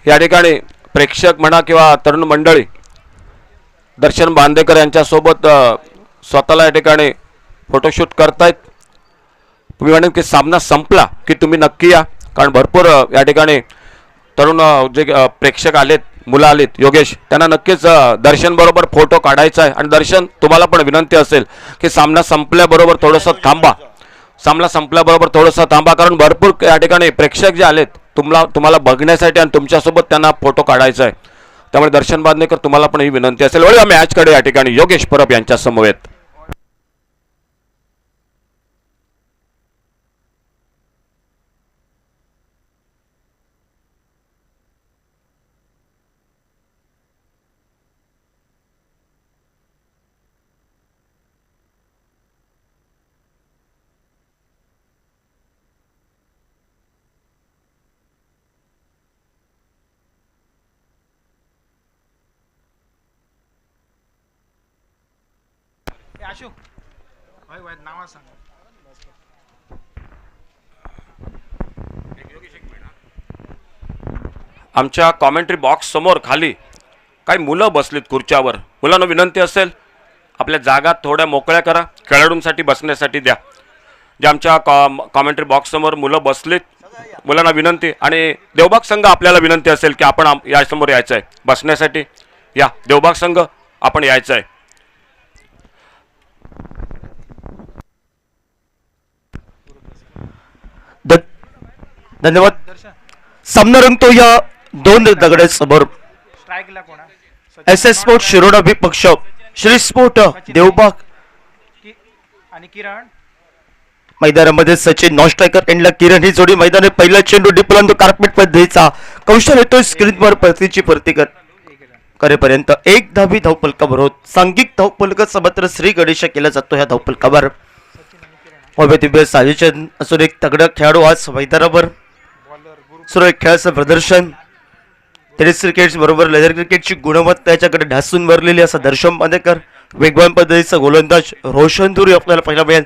या ठिकाणी प्रेक्षक म्हणा किंवा तरुण मंडळी दर्शन बांदेकर यांच्यासोबत स्वतःला या ठिकाणी फोटोशूट करतायत. तुम्ही म्हणेन की सामना संपला की तुम्ही नक्की या, कारण भरपूर या ठिकाणी तरुण जे प्रेक्षक आलेत, मुलं आलीत, योगेश, त्यांना नक्कीच दर्शन बरोबर फोटो काढायचा आहे. आणि दर्शन तुम्हाला पण विनंती असेल की सामना संपल्याबरोबर थोडंसं थांबा, सामना संपल्याबरोबर थोडंसं थांबा, कारण भरपूर या ठिकाणी प्रेक्षक जे आलेत तुम्हाला बघण्यासाठी आणि तुमच्यासोबत त्यांना फोटो काढायचा आहे. त्यामुळे दर्शन बांदेकर तुम्हाला पण ही विनंती असेल. वळूया मॅचकडे या ठिकाणी योगेश परब यांच्या समवेत. आशू भाई भाई नाव सांग. आमच्या कॉमेंट्री बॉक्स समोर खाली काही मुलं बसलीत खुर्च्यावर. मुलांना विनंती असेल आपल्या जागा थोड्या मोकळ्या करा, खेळाडूंसाठी बसण्यासाठी द्या. जे आमच्या कॉमेंट्री बॉक्स समोर मुलं बसलीत, मुलांना विनंती. आणि देवबाग संघ आपल्याला विनंती असेल की आपण यासमोर यायचं आहे बसण्यासाठी. या देवबाग संघ आपण यायचं आहे. धन्यवाद. सामना रंगतो या दोन दगडासमोर. स्ट्राईकला कोणा SS स्पोर्ट शिरोडा विपक्ष श्री स्पोर्ट देवबाग. आणि किरण मैदानामध्ये सचिन नॉन स्ट्रायकर एंडला किरण ही जोडी मैदानात पहिला चेंडू डिपलांतो कार्पेट पद्धतीचा कौशल येतोय स्क्रीनवर परतीची परती करेपर्यंत 1 धावी धावपलकावर होत. सांघिक धावपलक समत्र श्री गणेश केला जातो. ह्या धावपलकावर भव्य दिव्य आयोजन असून एक तगडा खेळाडू आज मैदानावर सुरू एक खेळाचं प्रदर्शन. टेनिस क्रिकेट बरोबर लेदर क्रिकेटची गुणवत्ता याच्याकडे ढासून भरलेली असा दर्शन बांदेकर. वेगवान पद्धतीचा गोलंदाज रोशन धुरी आपल्याला पाहायला मिळेल.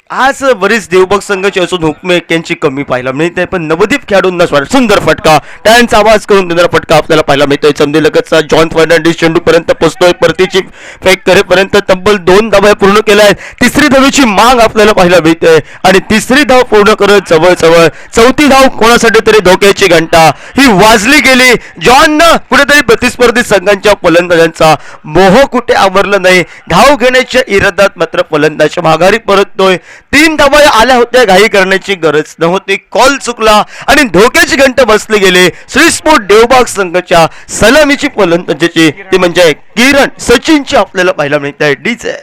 आज बरीच देवबाग संघाची असून हुकमे यांची कमी पाहायला मिळते, पण नवदीप खेळाडूंना सुंदर फटका, त्यांचा आवाज करून देणारा फटका आपल्याला पाहायला मिळतोय. चमदी लगतचा जॉन फर्नांडिस चेंडू पर्यंत पोहोचतोय. परतीची फेक करेपर्यंत तब्बल 2 धावा पूर्ण केल्या आहेत. तिसरी धावेची माग आपल्याला पाहायला मिळते आणि तिसरी धाव पूर्ण करत जवळजवळ चौथी धाव कोणासाठी तरी धोक्याची घंटा ही वाजली गेली. जॉननं कुठेतरी प्रतिस्पर्धी संघांच्या फलंदाजांचा मोह कुठे आवरलं नाही. धाव घेण्याच्या इराद्यात मात्र फलंदाज माघारी परततोय. 3 धावा आल्या होत्या, घाई करण्याची गरज नव्हती. कॉल चुकला आणि धोक्याची घंटा बसली गेली. श्री स्पोर्ट देवबाग संघाच्या सलामीची फलंदाजीची ती म्हणजे किरण सचिनची आपल्याला पाहायला मिळत आहे. डीजे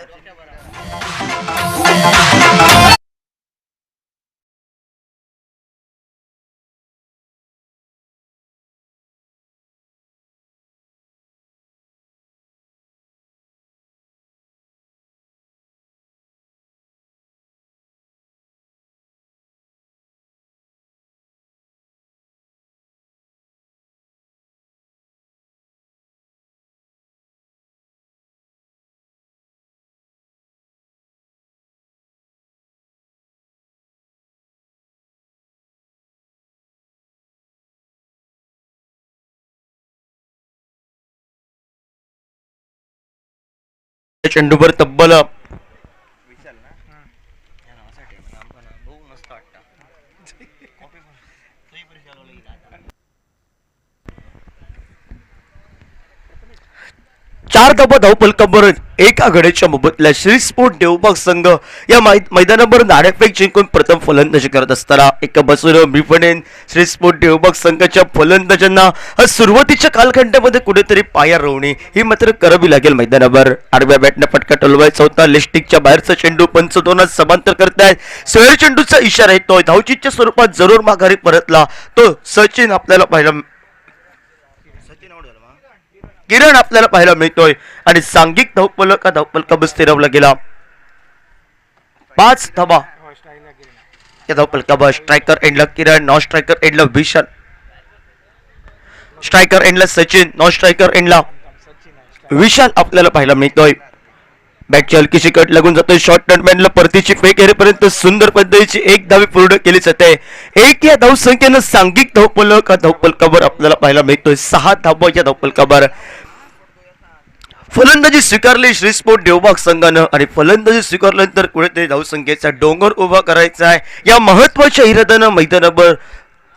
चेंडूवर तब्बल 4 धावा धावपलकावर एका आघाडीच्या मोबदल्यात श्री स्पोर्ट देवबाग संघ या मैदानावर नाणेफेक जिंकून प्रथम फलंदाजी करत असताना एका बाजूला मी म्हणेन श्री स्पोर्ट देवबाग संघाच्या फलंदाजांना सुरुवातीच्या कालखंडामध्ये कुठेतरी पाया रोवणी ही मात्र करावी लागेल. मैदानावर आडव्या बॅटनं फटका टोलवायचा होता. लिस्टिकच्या बाहेरचा चेंडू पंच दोनात समांतर करतायत. सोयर चेंडूचा इशारा येतोय. धावचीच्या स्वरूपात जरूर माघारी परतला तो सचिन आपल्याला पाहायला किरण आपल्याला पाहायला मिळतोय आणि सांघिक धावपलकावर स्थिरवला गेला. 5 धावा या धावपलकावर. स्ट्रायकर एंडला किरण, नॉन स्ट्रायकर एंडला विशाल, स्ट्रायकर एंडला सचिन, नॉन स्ट्रायकर एंडला विशाल आपल्याला पाहायला मिळतोय. बॅटची हलकीशी कट लागून जातोय. शॉर्ट टर्नमॅनला परतीची फेक येईपर्यंत सुंदर पद्धतीची एक धावी पूर्ण केली जाते. एक या धावसंख्येनं सांघिक धावफलक धावफलकावर आपल्याला पाहायला मिळतोय. 6 धावा या धावफलकावर. फलंदाजी स्वीकारली श्रीस्पोर्ट देवबाग संघानं आणि फलंदाजी स्वीकारल्यानंतर कुठेतरी धावसंख्येचा डोंगर उभा करायचा आहे. या महत्वाच्या इराद्यानं मैदानावर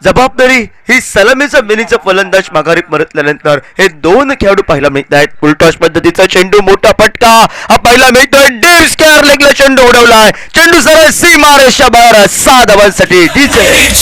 जबाबदारी ही सलामीचा मिनीचा फलंदाज माघारी परतल्यानंतर हे दोन खेळाडू पाहायला मिळत आहेत. फुलटॉस पद्धतीचा चेंडू, मोठा फटका हा पाहायला मिळतोय. डीप स्क्वेअर लेगला चेंडू उडवलाय. चेंडू सरळ सीमा रेषा बाहेर. 6 धावांसाठी डीजे.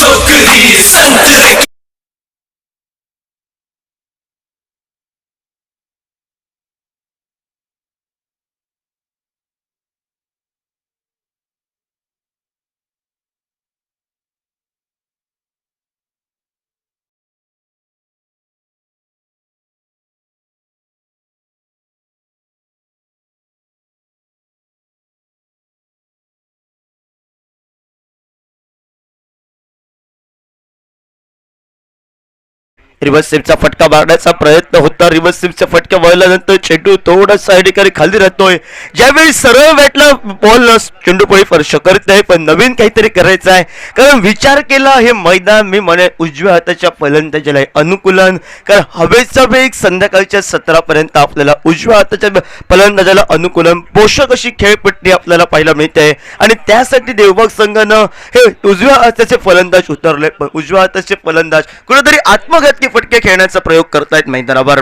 रिव्हर्स स्वीपचा फटका मारण्याचा प्रयत्न होता. रिव्हर्स स्वीपचा फटका वळल्यानंतर चेंडू थोडासा या ठिकाणी खाली राहतोय. ज्यावेळी सरळ बॅटला बॉल चेंडू पळी स्पर्श करत आहे, पण नवीन काहीतरी करायचं आहे. कारण विचार केला हे मैदान मी म्हणे उजव्या हाताच्या फलंदाजाला अनुकूलन, कारण हवेचा वेग संध्याकाळच्या 17 पर्यंत आपल्याला उजव्या हाताच्या फलंदाजाला अनुकूलन पोषक अशी खेळपट्टी आपल्याला पाहायला मिळते. आणि त्यासाठी देवबाग संघानं हे उजव्या हाताचे फलंदाज उतरले, पण उजव्या हाताचे फलंदाज कुठेतरी आत्मघातकी फटके खेळण्याचा प्रयोग करतायत मैदानावर.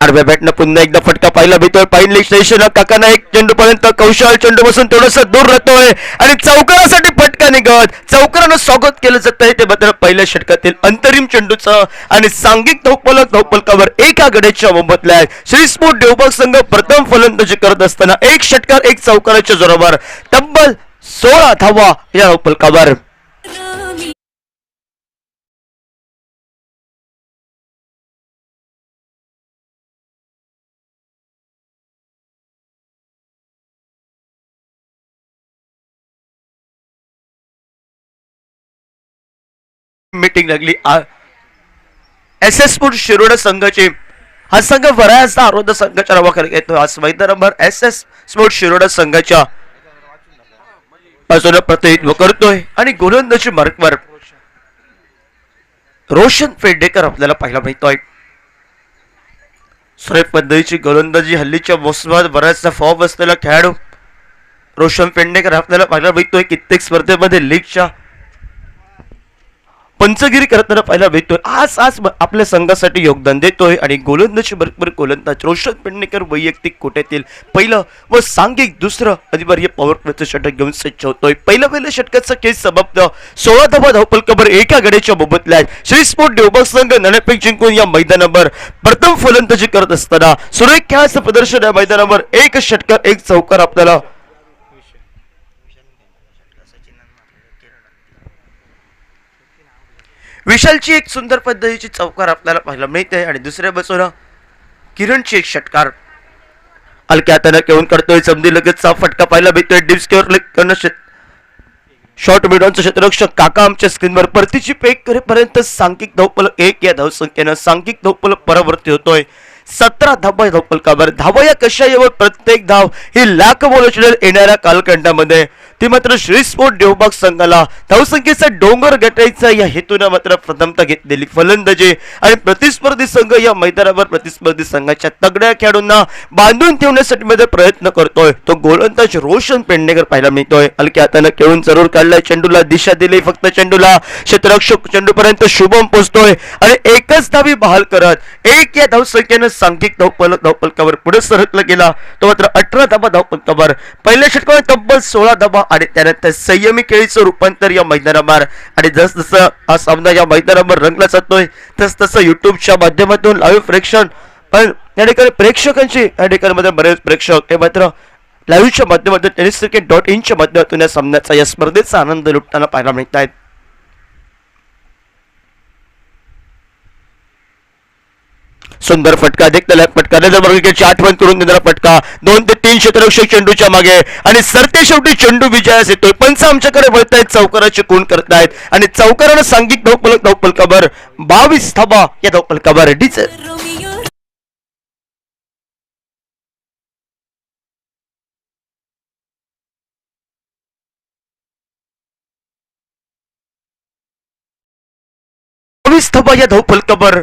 आडव्या बॅटनं पुन्हा एकदा फटका पाहायला मिळतोय. पाहिली स्टेशन काकाना एक चेंडू पर्यंत कौशल चेंडू बसून थोडंसं दूर राहतोय आणि चौकारासाठी फटका निघत. चौकारानं स्वागत केलं जातंय ते मात्र पहिल्या षटकातील अंतरिम चेंडूचं आणि सांघिक धावफलकावर एका गड्याच्या मोबदल्यात श्रीस्पोर्ट देवबाग संघ प्रथम फलंदाजी करत असताना एक षटकार एक चौकाराच्या जोरावर तब्बल 16 धावा या धावफलकावर. मीटिंग लागली एस एस स्पोर्ट शिरोडा संघाची. हा संघ बऱ्याचदा आरोध संघाच्या नावाखाली येतो. आज मैदानावर एस एस स्पोर्ट शिरोडा संघाच्या बाजूने प्रतिनिधित्व करतोय आणि गोलंदाजी मार्कवर रोशन पेडणेकर आपल्याला पाहायला मिळतोय. सुरेख पद्धतीची गोलंदाजी हल्लीच्या मोसमात बऱ्याचदा फॉर्म असलेला खेळाडू रोशन पेडणेकर आपल्याला पाहायला मिळतोय. कित्येक स्पर्धेमध्ये लीगच्या पंचगिरी करताना पाहायला भेटतोय. आज आपल्या संघासाठी योगदान देतोय आणि गोलंदाजी बरोबर गोलंदाज रोशन पेडणेकर वैयक्तिक कोट्यातील पहिलं व सांघिक दुसरं अनिवार्य पॉवर प्लेचं षटक घेऊन सज्ज होतोय. पहिल्या षटकाचा केस समाप्त. 16 धावा धावफलकावर एका गड्याच्या मोबदल्यात श्रीस्पोर्ट देवबाग संघ नाणेफेक जिंकून या मैदानावर प्रथम फलंदाजी करत असताना सुरेख खेळाचं प्रदर्शन या मैदानावर एक षटकार एक चौकार आपल्याला विशालची एक सुंदर पद्धतीची चौकार आपल्याला पाहायला मिळते आणि दुसऱ्या बाजूला किरणची एक षटकार हलक्या हाताने घेऊन करतोय. समधी लगेचचा फटका पाहायला मिळतोय. डीप स्क्वेअर शॉर्ट मिडॉनचं क्षेत्ररक्षक काका आमच्या स्क्रीनवर परतीची पेक करेपर्यंत सांघिक धावफलक 1 या धावसंख्येनं सांघिक धावफलक परावर्ती होतोय. 17 धावा धावफलकावर. धावा या कशा यावर प्रत्येक धाव ही लाख बोलचलेल येणाऱ्या कालखंडामध्ये ती मात्र श्रीस्पोर्ट देवबाग संघाला धावसंख्येचा डोंगर गाठायचा या हेतूने मात्र प्रथमता घेतलेली फलंदाजी आणि प्रतिस्पर्धी संघ या मैदानावर प्रतिस्पर्धी संघाच्या तगड्या खेळाडूंना बांधून ठेवण्यासाठी मध्ये प्रयत्न करतोय. तो गोलंदाज रोशन पेडणेकर पाहायला मिळतोय. हलक्या हाताने खेळून जरूर काढलाय. चेंडूला दिशा दिली फक्त चेंडूला. क्षेत्ररक्षक चेंडू पर्यंत शुभम पोहोचतोय आणि एकच धावी बहाल करत 1 या धावसंख्येनं सांघिक धावफलकावर पुढे सरकला गेला. तो मात्र 18 धावा धावफलकावर. पहिल्या षटकावर तब्बल 16 धावा आणि त्यानंतर संयमी खेळीचं रूपांतर या मैदानावर. आणि जसजसं हा सामना या मैदानावर रंगला जातोय तसतसं युट्यूबच्या माध्यमातून लाईव्ह प्रेक्षण पण या ठिकाणी प्रेक्षकांची या ठिकाणी बरेच प्रेक्षक हे मात्र लाईव्हच्या माध्यमातून tenniscricket.in च्या माध्यमातून या सामन्याचा या स्पर्धेचा आनंद लुटताना पाहायला मिळत आहेत. सुंदर फटका देखील फटका विकेटची आठवण करून देणारा फटका. 2 ते 3 क्षेत्ररक्षक चेंडूच्या मागे आणि सरते शेवटी चेंडू विजयास येतोय. पंच आमच्याकडे वळतायत. चौकाराची खूण करतायत आणि चौकारानं सांघिक धावफलकावर 22 धावा या धावफलकावर. 22 धावा या धावफलकावर.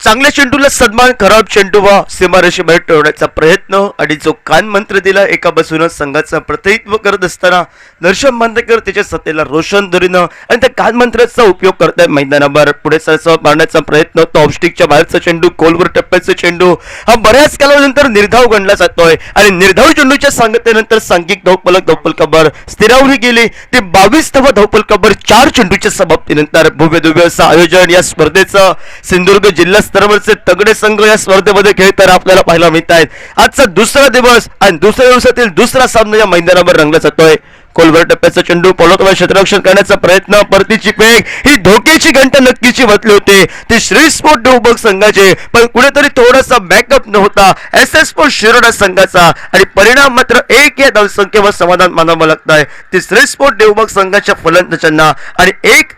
चांगल्या चेंडूला सन्मान, खराब चेंडूवा सीमारेषेबाहेर ठेवण्याचा प्रयत्न आणि जो कान मंत्र दिला एका बाजूनं संघाचं प्रतिनिधित्व करत असताना दर्शन बांदेकर त्याच्या सत्तेला रोशन धरीनं आणि त्या कान मंत्राचा उपयोग करताय मैदानावर. पुढे सरसव मारण्याचा प्रयत्न, तो ऑफस्टिकच्या बाहेरचा चेंडू, खोलवर टप्प्याचा चेंडू हा बऱ्याच कालावधीनंतर निर्धाव गणला जातोय आणि निर्धाव चेंडूच्या सांगतेनंतर सांघिक धावफलकावर स्थिरावली गेली. ते 22 धावा धावफलकावर 4 चेंडूच्या समाप्तीनंतर भव्य दिव्य असं आयोजन या स्पर्धेचं. सिंधुदुर्ग जिल्हा स्तरावरचे तगडे संघ या स्पर्धेमध्ये खेळताना आपल्याला पाहायला मिळत आहेत. आजचा दुसरा दिवस आणि दुसऱ्या दिवसातील दुसरा सामना या मैदानावर रंगला जातोय. खोलवर टप्प्याचा चेंडू, पॉलोटवर क्षेत्ररक्षण करण्याचा प्रयत्न, परतीची पेक, ही धोक्याची घंटा नक्कीची वाजली होती ती श्री स्पोर्ट देवबाग संघाचे, पण कुठेतरी थोडासा बॅकअप नव्हता एस एस स्पोर्ट शिरोडा संघाचा आणि परिणाम मात्र 1 या धावसंख्येवर समाधान मानावं लागत आहे ती श्री स्पोर्ट देवबाग संघाच्या फलंदाजांना. आणि 1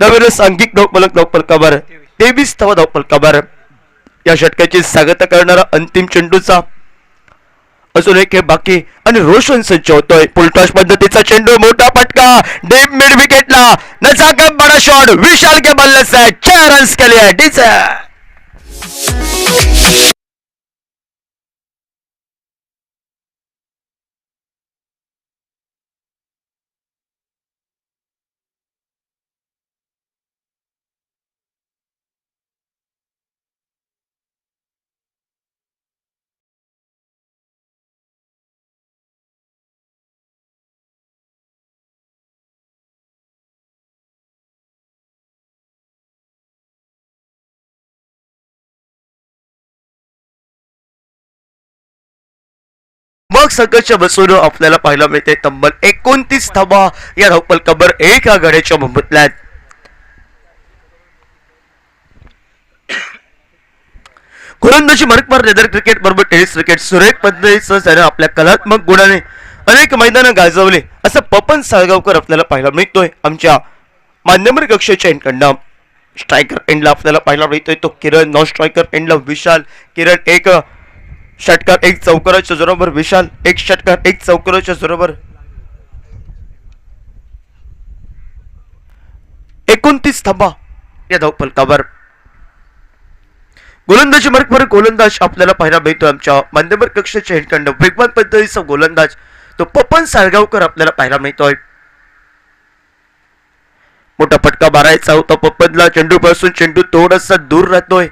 धावेने सांघिक धावफलकावर 23 धावा धावफलकावर. या षटकाची स्वागत करणारा अंतिम चेंडूचा अजून एक हे बाकी आणि रोशन संच होतोय. फुलटॉस पद्धतीचा चेंडू, मोठा फटका डीप मिड विकेटला, नजाकत बडा शॉट, विशाल के बल्ले से 4 रन्स के लिए डीजे. मग संघर्षाच्या बसून आपल्याला पाहायला मिळते तब्बल 29 धावा या धावफलकावर 1 आघाडीच्या मोबदल्यात. गोलंदाजी, मार्कमार, लेदर क्रिकेट बरोबर टेनिस क्रिकेट सुरेख पद्धतीचं त्याने आपल्या कलात्मक गुणाने अनेक मैदानं गाजवले असं पपन साळगावकर आपल्याला पाहायला मिळतोय. आमच्या मान्यवर कक्षेच्या एंडकडनं स्ट्रायकर एंडला आपल्याला पाहायला मिळतोय तो किरण, नॉन स्ट्रायकर एंडला विशाल. किरण 1 षटकार 1 चौकाराच्या जोरावर, विशाल 1 षटकार 1 चौकाराच्या जोरावर. 29 धावा या धावफलकावर. गोलंदाजी मार्कवर गोलंदाज आपल्याला पाहायला मिळतो आमच्या मान्यवर कक्षेच्या हेडखंड वेगवान पद्धतीचा गोलंदाज तो पपन साळगावकर आपल्याला पाहायला मिळतोय. मोठा फटका मारायचा होता पपनला, चेंडूपासून चेंडू थोडासा दूर राहतोय.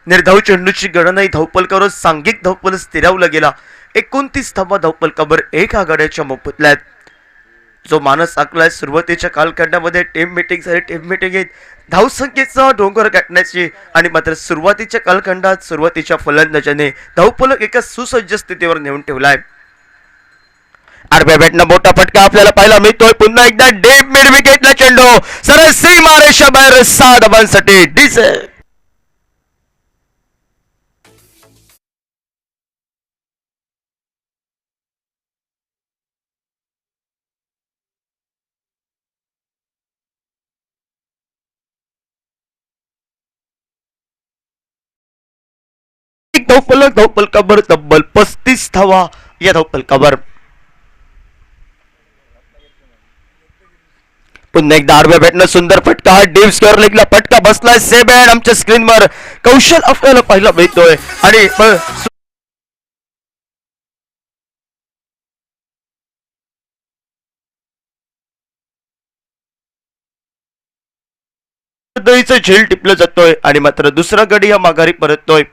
निर्धाव चेंडूची गणना धावफलकावर सांघिक धावफल स्थिरावला गेला. 29 धावा धावफलकावर 1 आघाडीच्या मोबदल्यात. जो मानस आखलाय सुरुवातीच्या कालखंडामध्ये टीम मीटिंग झाली, टीम मीटिंगेत धावसंख्येचा डोंगर गाठण्याची आणि मात्र सुरुवातीच्या कालखंडात सुरुवातीच्या फलंदाजाने धावफलक एका सुसज्ज स्थितीवर नेऊन ठेवलाय. आरबीआय बॅटनं मोठा फटका आपल्याला पाहायला मिळतोय. पुन्हा एकदा डीप मिड विकेटला चेंडू, सरळ सीमारेषा बाहेर 6 धावांसाठी डीजे. धावफलकावर तब्बल 35 धावा या धावफलकावर. पुन्हा एकदा आडव्या बॅटनं सुंदर फटका, हा डीप स्क्वेअर लेगला फटका बसलाय. सेबॅड आमच्या स्क्रीनवर कौशल आपल्याला पाहायला मिळतोय आणि झेल टिपलं जातोय आणि मात्र दुसरा गडी हा माघारी परततोय.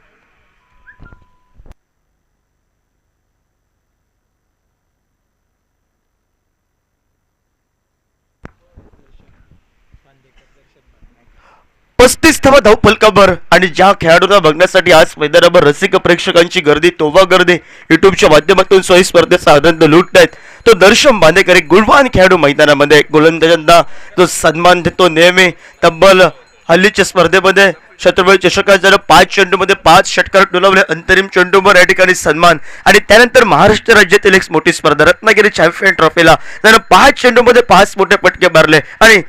पस्तीस धावा धावफलकावर. आणि ज्या खेळाडूंना बघण्यासाठी आज मैदानावर रसिक प्रेक्षकांची गर्दी तोवा गर्दी युट्यूबच्या माध्यमातून सोयी स्पर्धेचा आनंद लुटतायत तो दर्शन बांदेकर एक गुणवान खेळाडू मैदानामध्ये. गोलंदाजांना जो सन्मान देतो नेहमी. तब्बल हल्लीच्या स्पर्धेमध्ये छत्रपती चषकात जर 5 चेंडूमध्ये 5 षटकार डोलावले. अंतरिम चेंडूवर या ठिकाणी सन्मान. आणि त्यानंतर महाराष्ट्र राज्यातील एक मोठी स्पर्धा रत्नागिरी चॅम्पियन ट्रॉफीला त्यानं 5 चेंडूमध्ये 5 मोठे पटके मारले आणि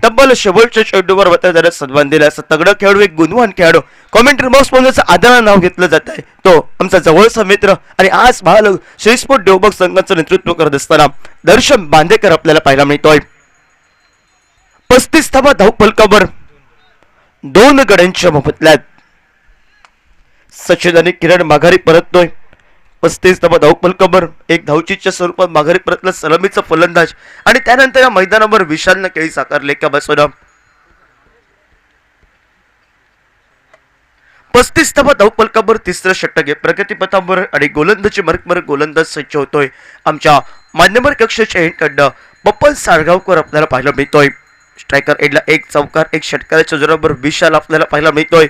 तब्बल शेवटच्या चेंडूवर त्याला सन्मान दिला. असं तगडं खेळाडू, एक गुणवान खेळाडू, कॉमेंट्री बॉक्स मध्ये आदरानं नाव घेतलं जात आहे तो आमचा जवळचा मित्र आणि आज श्री स्पोर्ट देवबाग संघाचं नेतृत्व करत असताना दर्शन बांदेकर आपल्याला पाहायला मिळतोय. 35 धावा धावफलकावर 2 गड्यांच्या मोबदल्यात सचिन आणि किरण माघारी परततोय. 35 धावा धावफलकावर 1 धावचीच्या स्वरूपात माघारी परतला सलामीचा फलंदाज. आणि त्यानंतर या मैदानावर विशालनं खेळी साकारले एका बसवला. 35 धावा धावफलकावर तिसरं षटक प्रगतीपथावर आणि गोलंदाजी मार्गवर गोलंदाज सज्ज होतोय. आमच्या मान्यवर कक्षाच्या एंडकडनं बप्पल साळगावकर आपल्याला पाहायला मिळतोय. स्ट्रायकर एंडला 1 चौकार 1 षटकाराच्या जोरावर विशाल आपल्याला पाहायला मिळतोय.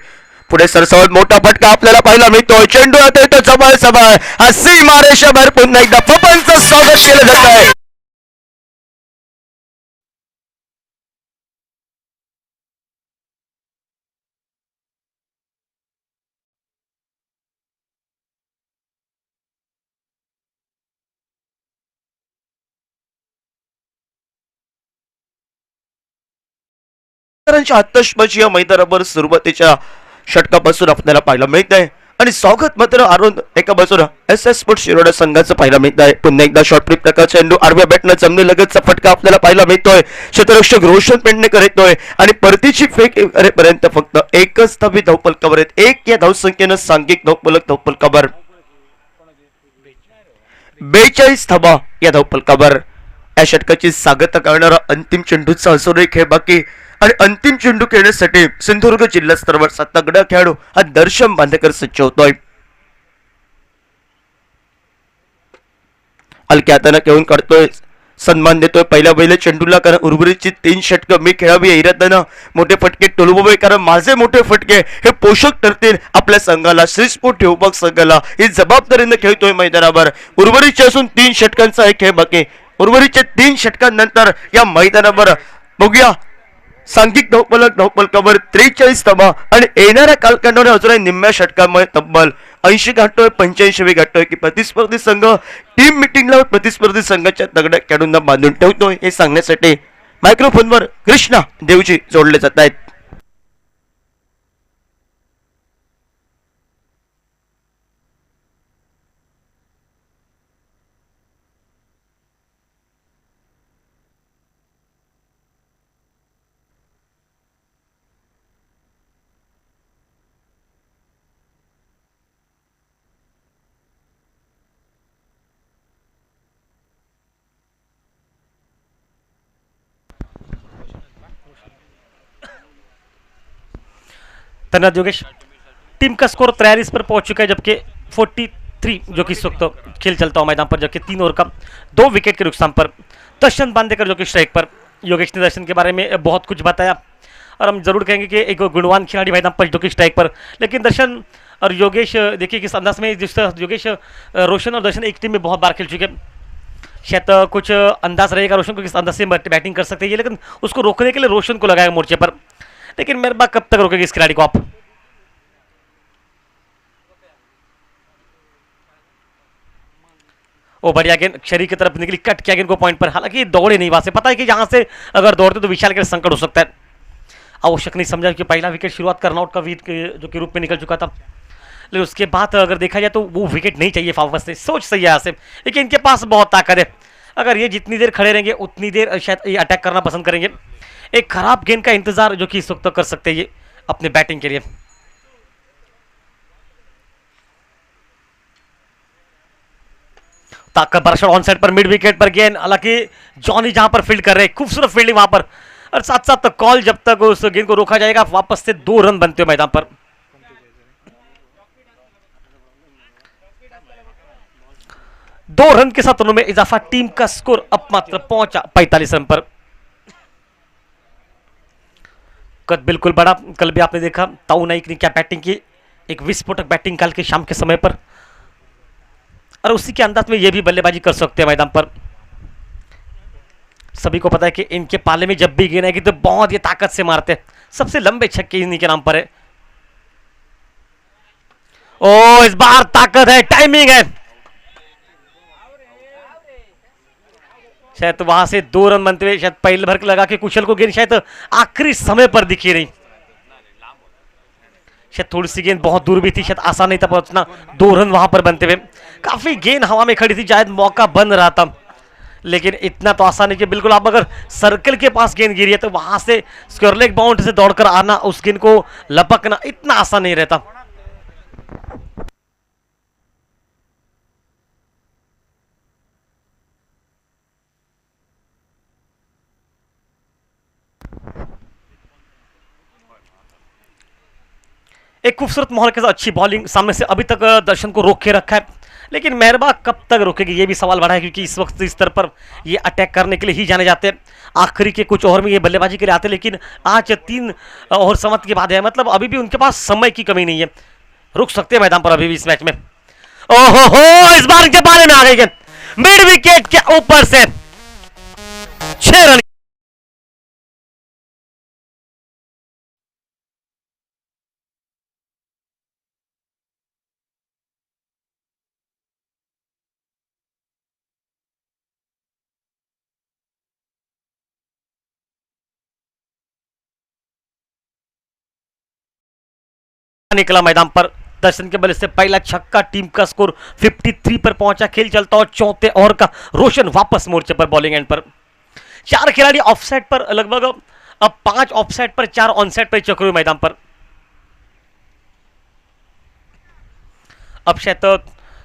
पुढे सरसावत मोठा फटका आपल्याला पाहायला मिळतोय. चेंडू आता इथं जवळ सभा हा सीमा रेषेवर पुन्हा एकदा बप्पलचं स्वागत केलं जात आहे. आतषबाजी या मैदानावर सुरुवातीच्या षटकापासून आपल्याला पाहायला मिळत आहे. आणि स्वागत मात्र अरुण एका बाजूला SS स्पोर्ट्स शिरोडा संघाचं पाहायला मिळत आहे. पुन्हा एकदा शॉर्ट फ्लिप प्रकारचा चेंडू आडव्या बॅटनं जमनी लगतचा फटका आपल्याला पाहायला मिळतोय. क्षेत्ररक्षक रोशन पेंडणेकर येतोय आणि परतीची फेक करेपर्यंत फक्त 1च धावी धावफलकावर आहेत. 1 या धावसंख्येनं सांघिक धावफलकावर 42 धावा या धावफलकावर. या षटकाची सांगता करणारा अंतिम चेंडूचा अजूनही खेळ बाकी. आणि अंतिम चेंडू खेळण्यासाठी सिंधुदुर्ग जिल्हा स्तरावरचा तगडा खेळाडू हा दर्शन बांदेकर सज्ज होतोय. हलक्या हाताने खेळून काढतोय. सन्मान देतोय पहिल्या चेंडूला. कारण उर्वरितची 3 षटकं मी खेळावी या इराद्यानं मोठे फटके टोलवावे. कारण माझे मोठे फटके हे पोषक ठरतील आपल्या संघाला. श्री स्पोर्ट विभाग संघाला ही जबाबदारीने खेळतोय मैदानावर. उर्वरितचे असून 3 षटकांचा हे खेळ बाकी. उर्वरितच्या 3 षटकांनंतर या मैदानावर बघूया सांघिक धावफलकावर 43 धावा. आणि येणाऱ्या कालखंडाने अजूनही निम्म्या षटकांमुळे तब्बल 80 गाठतोय 85 गाठतोय की प्रतिस्पर्धी संघ टीम मिटिंगला प्रतिस्पर्धी संघाच्या दगड्या खेळूंना बांधून ठेवतोय हे सांगण्यासाठी मायक्रोफोनवर कृष्णा देवजी जोडले जात आहेत. धन्यवाद योगेश. टीम का स्कोर 43 पर पहुंच चुका है, जबकि 43 जो कि इस वक्त खेल चलता हुआ मैदान पर, जबकि 3 ओवर का 2 विकेट के नुकसान पर दर्शन बांदेकर जो कि स्ट्राइक पर. योगेश ने दर्शन के बारे में बहुत कुछ बताया और हम जरूर कहेंगे कि एक गुणवान खिलाड़ी मैदान पर जो कि स्ट्राइक पर. लेकिन दर्शन और योगेश देखिए किस अंदाज में, जिस तरह योगेश रोशन और दर्शन एक टीम में बहुत बार खेल चुके हैं. शायद कुछ अंदाज रहेगा रोशन को किस अंदाज से बैटिंग कर सकते हैं, लेकिन उसको रोकने के लिए रोशन को लगाया मोर्चे पर. लेकिन मेरे बात कब तक रोकेंगे इस खिलाड़ी को आप? ओ बढ़िया गेंद शरीर की तरफ निकली, कट किया गेंद को पॉइंट पर. हालांकि दौड़े नहीं, वहां से पता है कि यहां से अगर दौड़ते तो विशाल के लिए संकट हो सकता है. आवश्यक नहीं समझा कि पहला विकेट शुरुआत करना आउट का जो कि रूप में निकल चुका था. लेकिन उसके बाद अगर देखा जाए तो वो विकेट नहीं चाहिए फाफस से. सोच सही है यहाँ से, लेकिन इनके पास बहुत ताकत है. अगर ये जितनी देर खड़े रहेंगे उतनी देर शायद ये अटैक करना पसंद करेंगे. एक खराब गेंद का इंतजार जो कि इस वक्त कर सकते हैं ये अपने बैटिंग के लिए. ताकत बरशा ऑन साइड पर मिड विकेट पर गेंद. हालांकि जॉनी जहां पर फील्ड कर रहे हैं, खूबसूरत फील्डिंग वहां पर. और साथ साथ कॉल, जब तक उस गेंद को रोका जाएगा वापस से 2 रन बनते हुए मैदान पर. 2 रन के साथ उन्होंने इजाफा. टीम का स्कोर अब मात्र पहुंचा 45 रन पर. कद बिल्कुल बड़ा. कल भी आपने देखा ताऊ नाइक ने क्या बैटिंग की, एक विस्फोटक बैटिंग कल के शाम के समय पर. और उसी के अंदाज में ये भी बल्लेबाजी कर सकते हैं मैदान पर. सभी को पता है कि इनके पाले में जब भी गेंद आएगी तो बहुत ये ताकत से मारते हैं. सबसे लंबे छक्के इन्हीं के नाम पर है. ओ इस बार ताकत है, टाइमिंग है. शायद वहां से 2 रन बनते हुए शायद पहले भर लगा के कुशल को गेंद शायद आखिरी समय पर दिखी नहीं. शायद थोड़ी सी गेंद बहुत दूर भी थी, शायद आसान नहीं था पहुंचना. 2 रन वहां पर बनते हुए. काफी गेंद हवा में खड़ी थी, शायद मौका बन रहा था. लेकिन इतना तो आसान है कि बिल्कुल आप अगर सर्कल के पास गेंद गिरी है तो वहां से स्क्वायर लेग बाउंड्री से दौड़कर आना, उस गेंद को लपकना इतना आसान नहीं रहता। एक खूबसूरत माहौल के साथ अच्छी बॉलिंग सामने से अभी तक दर्शन को रोक के रखा है, लेकिन मेहरबा कब तक रोकेगी ये भी सवाल बड़ा है, क्योंकि इस वक्त इस स्तर पर ये अटैक करने के लिए ही जाने जाते हैं। आखिरी के कुछ ओवर में ये बल्लेबाजी के लिए आते हैं, लेकिन आज 3 ओवर समाप्त के बाद है, मतलब अभी भी उनके पास समय की कमी नहीं है, रुक सकते हैं मैदान पर अभी भी इस मैच में। ओहो हो, इस बार के बारे में आ गई गेंद मिड विकेट के ऊपर से 6 रन। निकला मैदान पर दर्शन के बल्ले से पहला छक्का, टीम का स्कोर 53 पर पहुंचा। खेल चलता और चौथे ओवर का रोशन वापस मोर्चे पर बॉलिंग एंड पर। 4 खिलाड़ी ऑफसाइड पर लगभग, अब 5 ऑफसाइड पर 4 ऑनसाइड पर चक्र हुए मैदान पर। अब शायद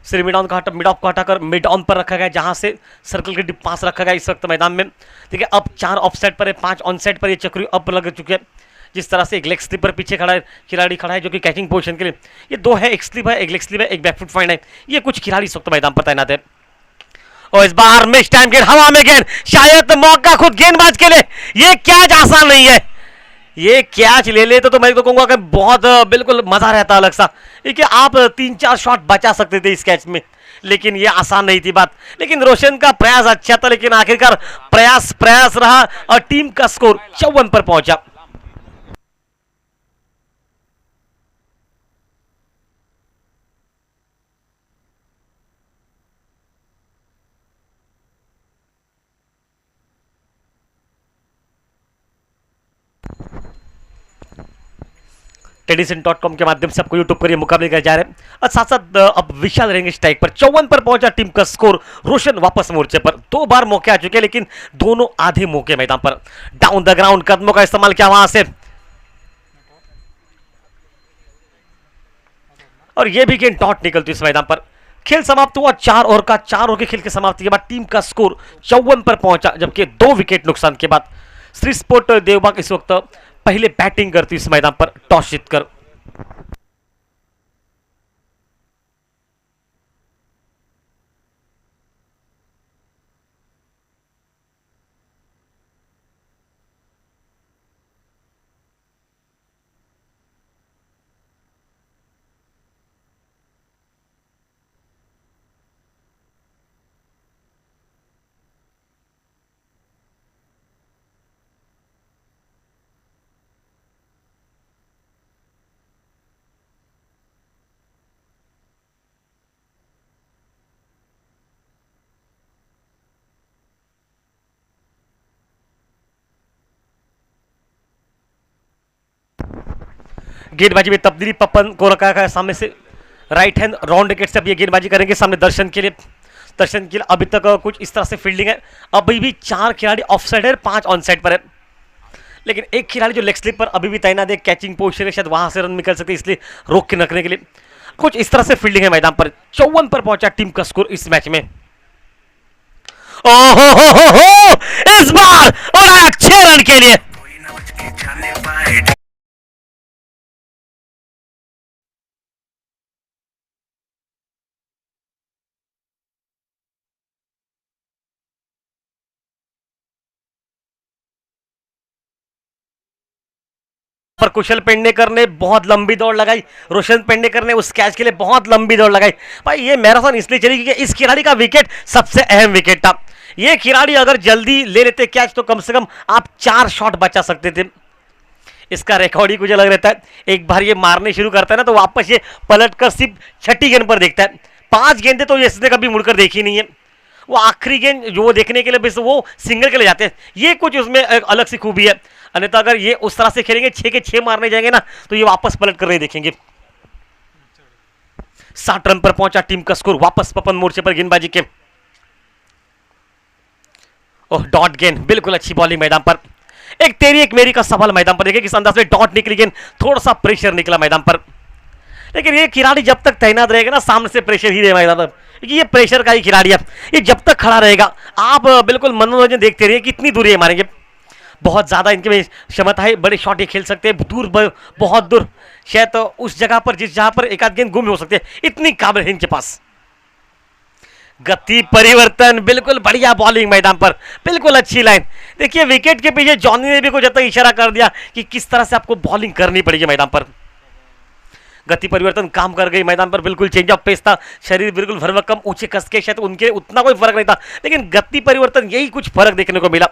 श्री मिड ऑन का मिड ऑफ को हटाकर मिड ऑन पर रखा गया, जहां से सर्कल के पास रखा गया इस वक्त मैदान में। ठीक है, अब 4 ऑफसाइड पर है, 5 ऑनसाइड पर ये चक्री अब लग चुके हैं। जिस तरह से एक लेग स्लिप पर पीछे खड़ा है खिलाड़ी खड़ा है जो कि कैचिंग पोजीशन के लिए, ये 2 है, एक स्लिप है, एक लेग स्लिप है, एक बैकफुट फाइंड है। ये कुछ खिलाड़ी इस वक्त मैदान पर तैनात है। और इस बार मिस टाइम गेंद हवा में, गेंद शायद मौका खुद गेंदबाज के लिए। ये कैच आसान नहीं है, ये कैच ले ले तो मैं तो कहूंगा कि बहुत बिल्कुल मजा रहता अलग सा, कि आप 3-4 शॉट बचा सकते थे इस कैच में, लेकिन ये आसान नहीं थी बात। लेकिन रोशन का प्रयास अच्छा था, लेकिन आखिरकार प्रयास रहा और टीम का स्कोर 54 पर पहुंचा। टेडिसन.com के माध्यम से आपको यूट्यूब पर ये मुकाबले कर जा रहे हैं, और साथ साथ अब विशाल रहेंगे स्ट्राइक पर। 54 पर पहुंचा टीम का स्कोर, रोशन वापस मोर्चे पर। 2 बार मौके आ चुके हैं, लेकिन दोनों आधे मौके मैदान पर। डाउन द ग्राउंड कदमों का इस्तेमाल किया वहां से, और ये भी गेंद डॉट निकलती इस मैदान पर। खेल समाप्त हुआ 4 ओवर का। 4 ओवर के खेल की समाप्ति के बाद टीम का स्कोर 54 पर पहुंचा, जबकि 2 विकेट नुकसान के बाद श्री स्पोर्ट देवबाग इस वक्त पहले बैटिंग करती इस मैदान पर टॉस जीतकर। गेंदबाजी में तब्दीली, पपन को रखा है सामने से राइट हैंड राउंड विकेट से। अब ये गेंदबाजी करेंगे सामने दर्शन के लिए। दर्शन के लिए अभी तक कुछ इस तरह से फील्डिंग है। अभी भी 4 खिलाड़ी ऑफ साइड है, 5 ऑन साइड पर है, लेकिन एक खिलाड़ी जो लेग स्लिप पर अभी भी तैनात है, कैचिंग पोजीशन है, शायद वहां से रन निकल सकते, इसलिए रोक के रखने के लिए कुछ इस तरह से फील्डिंग है मैदान पर। 54 पर पहुंचा टीम का स्कोर इस मैच में। ओहो हो, इस बार और आया 6 रन के लिए। पर कुशल पेडनेकर ने बहुत लंबी दौड़ लगाई, रोशन पेडनेकर ने उस कैच के लिए बहुत लंबी दौड़ लगाई। भाई ये मैराथन इसलिए चली क्योंकि इस खिलाड़ी का विकेट सबसे अहम विकेट था। ये खिलाड़ी अगर जल्दी ले लेते कैच तो कम से कम आप 4 शॉट बचा सकते थे। इसका रिकॉर्ड ही कुछ अलग रहता है, एक बार ये मारने शुरू करता है ना तो वापस ये पलट कर सिर्फ 6ठी गेंद पर देखता है। 5 गेंदें तो इसने कभी मुड़कर देखी नहीं है, वो आखिरी गेंद जो वो देखने के लिए बस वो सिंगल के लिए जाते हैं। ये कुछ उसमें एक अलग सी खूबी है, अन्यथा अगर ये उस तरह से खेलेंगे 6 के 6 मारने जाएंगे ना तो ये वापस पलट कर नहीं देखेंगे। 60 रन पर पहुंचा टीम का स्कोर, वापस पपन मोर्चे पर गेंदबाजी के। ओह डॉट गेंद, बिल्कुल अच्छी बॉलिंग मैदान पर। एक तेरी एक मेरी का सवाल मैदान पर। देखिए किस अंदाज से डॉट निकली गेंद, थोड़ा सा प्रेशर निकला मैदान पर। लेकिन ये खिलाड़ी जब तक तैनात रहेगा ना, सामने से प्रेशर ही रहेगा मैदान पर, क्योंकि ये प्रेशर का ही खिलाड़ी है। ये जब तक खड़ा रहेगा आप बिल्कुल मनोरंजन देखते रहिए, कितनी दूरी है मारेंगे। बहुत ज़्यादा इनके में क्षमता है, बड़े शॉट ये खेल सकते हैं दूर, बहुत दूर, शायद तो उस जगह पर जिस जगह पर एक आध गेंद गुम हो सकती है, इतनी काबिल है इनके पास। गति परिवर्तन, बिल्कुल बढ़िया बॉलिंग मैदान पर, बिल्कुल अच्छी लाइन। देखिए विकेट के पीछे जॉनी ने भी कुछ हद तक इशारा कर दिया कि किस तरह से आपको बॉलिंग करनी पड़ेगी मैदान पर। गति परिवर्तन काम कर गई मैदान पर, बिल्कुल चेंज ऑफ पेस था, शरीर बिल्कुल भरभक्कम ऊंचे कस के, शायद उनके उतना कोई फर्क नहीं था, लेकिन गति परिवर्तन यही कुछ फर्क देखने को मिला।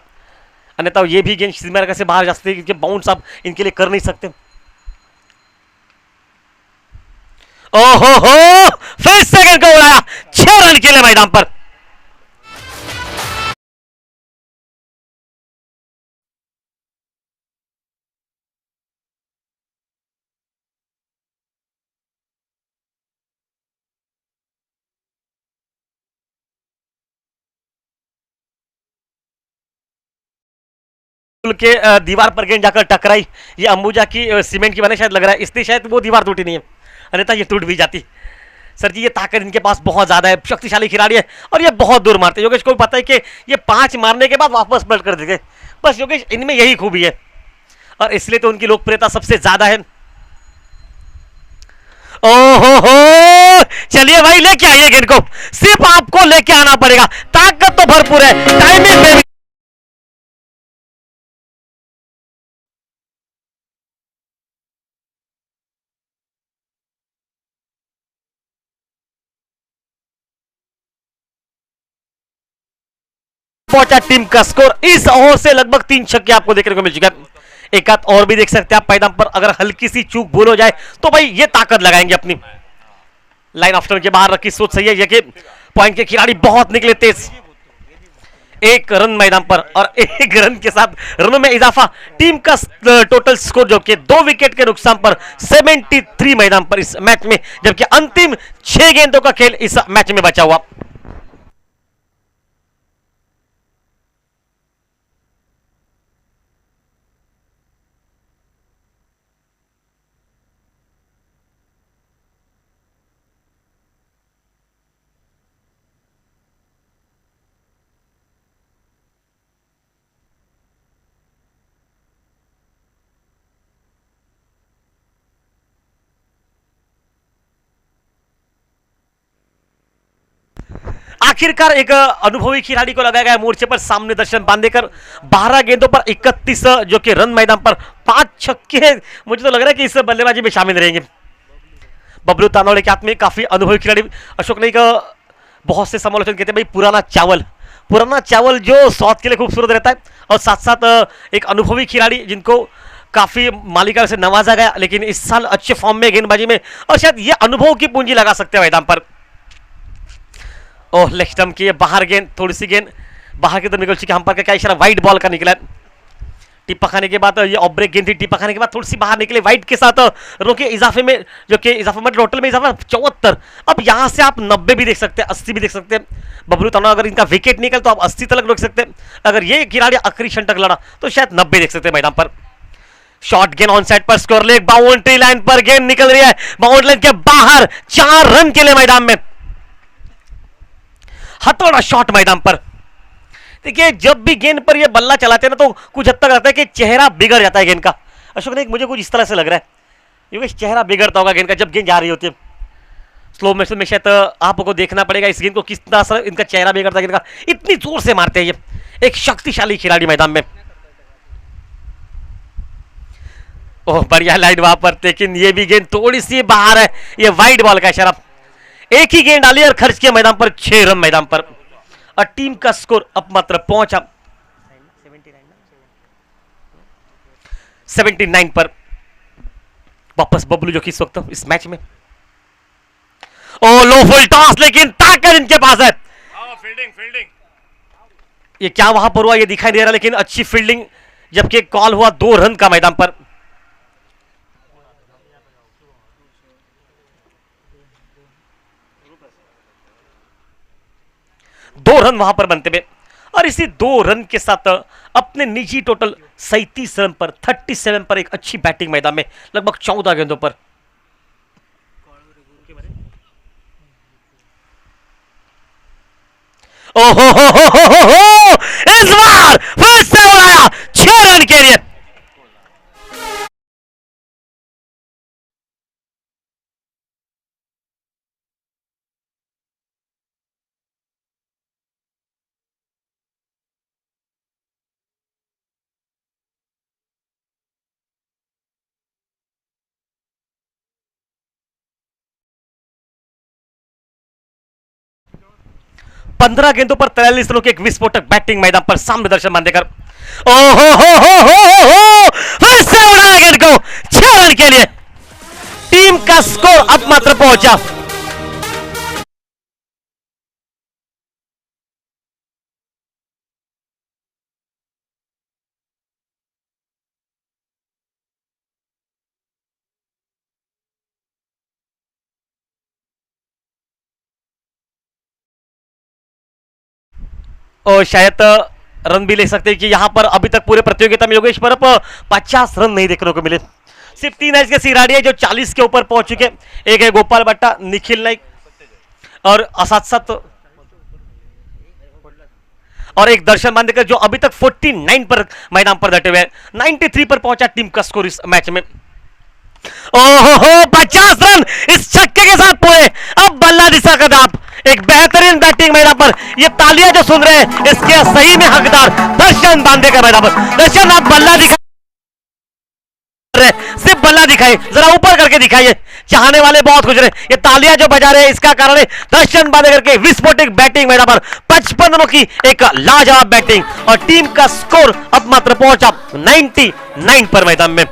अन्यथा ये भी गेंद सीमा से बाहर जा सकती है, क्योंकि बाउंस आप इनके लिए कर नहीं सकते। ओहो हो, फिर सेकंड को उड़ाया, 6 रन के लिए मैदान पर। के दीवार पर गेंद जाकर टकराई, ये अंबुजा की सीमेंट की बने शायद लग रहा है, इसलिए शायद वो दीवार टूटी नहीं है, अन्यथा ये टूट भी जाती। सर जी ये ताकत इनके पास बहुत ज्यादा है, शक्तिशाली खिलाड़ी है और ये बहुत दूर मारते हैं। योगेश को भी पता है कि ये 5 मारने के बाद वापस पलट कर देंगे, बस योगेश इनमें यही खूबी है और इसलिए तो उनकी लोकप्रियता सबसे ज्यादा है। ओहो हो, चलिए भाई लेके आइए गेंद को, सिर्फ आपको लेके आना पड़ेगा, ताकत तो भरपूर है, टाइमिंग में पहुंचा टीम का स्कोर। इस ओवर से लगभग 3 छक्के आपको देखने को मिल चुका है। एक आध और भी देख सकते हैं आप मैदान पर, अगर हल्की सी चूक भूल हो जाए तो भाई ये ताकत लगाएंगे अपनी। लाइन ऑफ टर्न के बाहर रखी सोच सही है, ये कि पॉइंट के खिलाड़ी बहुत निकले तेज। 1 रन मैदान पर और 1 रन के साथ रनों में इजाफा, टीम का टोटल स्कोर जो कि 2 विकेट के नुकसान पर 73 मैदान पर इस मैच में, जबकि अंतिम 6 गेंदों का खेल इस मैच में बचा हुआ। आखिरकार एक अनुभवी खिलाड़ी को लगाया गया मोर्चे पर सामने दर्शन बांदेकर। 12 गेंदों पर 31 जो कि रन मैदान पर, 5 छक्के, मुझे तो लग रहा है कि इस बल्लेबाजी में शामिल रहेंगे। बबलू तानौड़े के हाथ में काफी अनुभवी खिलाड़ी। अशोक नहीं का बहुत से समालोचन कहते हैं भाई पुराना चावल जो स्वाद के लिए खूबसूरत रहता है, और साथ साथ एक अनुभवी खिलाड़ी जिनको काफी मालिका से नवाजा गया, लेकिन इस साल अच्छे फॉर्म में गेंदबाजी में, और शायद ये अनुभव की पूंजी लगा सकते हैं मैदान पर। ओह लेग स्टंप की बाहर गेंद, थोड़ी सी गेंद बाहर की तरफ निकल चुकी, हम पर क्या इशारा वाइड बॉल का निकला। टिप्पा खाने के बाद ये ऑफ ब्रेक गेंद थी, टिप्पा खाने के बाद थोड़ी सी बाहर निकले वाइड के साथ, रोके इजाफे में, जो कि इजाफे में टोटल में इजाफा 74। अब यहां से आप 90 भी देख सकते हैं, 80 भी देख सकते हैं। बबलू तानौड़ा अगर इनका विकेट निकल तो आप 80 तक रोक सकते हैं, अगर ये खिलाड़ी आखिरी क्षण तक लड़ा तो शायद 90 देख सकते हैं मैदान पर। शॉर्ट गेंद ऑन साइड पर, स्कोर लेग, बाउंड्री लाइन पर गेंद निकल रही है, बाउंड्री लाइन के बाहर, 4 रन के लिए मैदान में। हथौड़ा शॉट मैदान पर। देखिए जब भी गेंद पर ये बल्ला चलाते हैं ना तो कुछ हद तक लगता है कि चेहरा बिगड़ जाता है गेंद का। अशोक ने मुझे कुछ इस तरह से लग रहा है, क्योंकि चेहरा बिगड़ता होगा गेंद का जब गेंद जा रही होती है। स्लो मोशन में शायद आपको देखना पड़ेगा इस गेंद को किस तरह से इनका चेहरा बिगड़ता है गेंद का, इतनी जोर से मारते हैं ये, एक शक्तिशाली खिलाड़ी मैदान में। ओह बढ़िया लाइन वहां पर, लेकिन ये भी गेंद थोड़ी सी बाहर है, ये वाइड बॉल का इशारा। एक ही गेंद डाली और खर्च किया मैदान पर, 6 रन मैदान पर, और टीम का स्कोर अब मात्र पहुंचा 79 पर। वापस बबलू जो कि इस वक्त इस मैच में, ओ लो फुल टॉस, लेकिन ताकत इनके पास है। फील्डिंग ये क्या वहां पर हुआ ये दिखाई दे रहा, लेकिन अच्छी फील्डिंग, जबकि कॉल हुआ 2 रन का मैदान पर। दो रन वहां पर बनते हुए, और इसी 2 रन के साथ अपने निजी टोटल 37 रन पर 37 पर एक अच्छी बैटिंग मैदान में लगभग 14 गेंदों पर। ओहो हो, इस बार फिर से उड़ाया 6 रन के लिए। पंद्रह गेंदों पर 43 रनों की एक विस्फोटक बैटिंग मैदान पर सामने दर्शन बांधेकर। ओहो हो, फिर से उड़ाया गेंद को 6 रन के लिए। टीम का स्कोर अब मात्र पहुंचा और शायद रन भी ले सकते हैं कि यहां पर अभी तक पूरे प्रतियोगिता में योगेश परब 50 रन नहीं देखने को मिले। सिर्फ 3 ऐसे सिराड़िया जो 40 के ऊपर पहुंच चुके। एक है गोपाल भट्टा, निखिल नाइक और साथ और एक दर्शन बांदेकर जो अभी तक 49 पर मैदान पर डटे हुए हैं। 93 पर पहुंचा टीम का स्कोर इस मैच में। ओहो 50 रन इस छक्के के साथ पूरे। अब बल्ला दिशा का दाप, एक बेहतरीन बैटिंग मैदान पर। ये तालियां जो सुन रहे हैं इसके सही में हकदार दर्शन बांदेकर मैदान पर। दर्शन आप बल्ला दिखा, सिर्फ बल्ला दिखाए, जरा ऊपर करके दिखाइए। चाहने वाले बहुत खुश रहे। ये तालियां जो बजा रहे हैं इसका कारण है दर्शन बांदेकर के विस्फोटक बैटिंग मैदान पर 55 रनों की एक लाजवाब बैटिंग और टीम का स्कोर अब मात्र पहुंचा 99 पर मैदान में।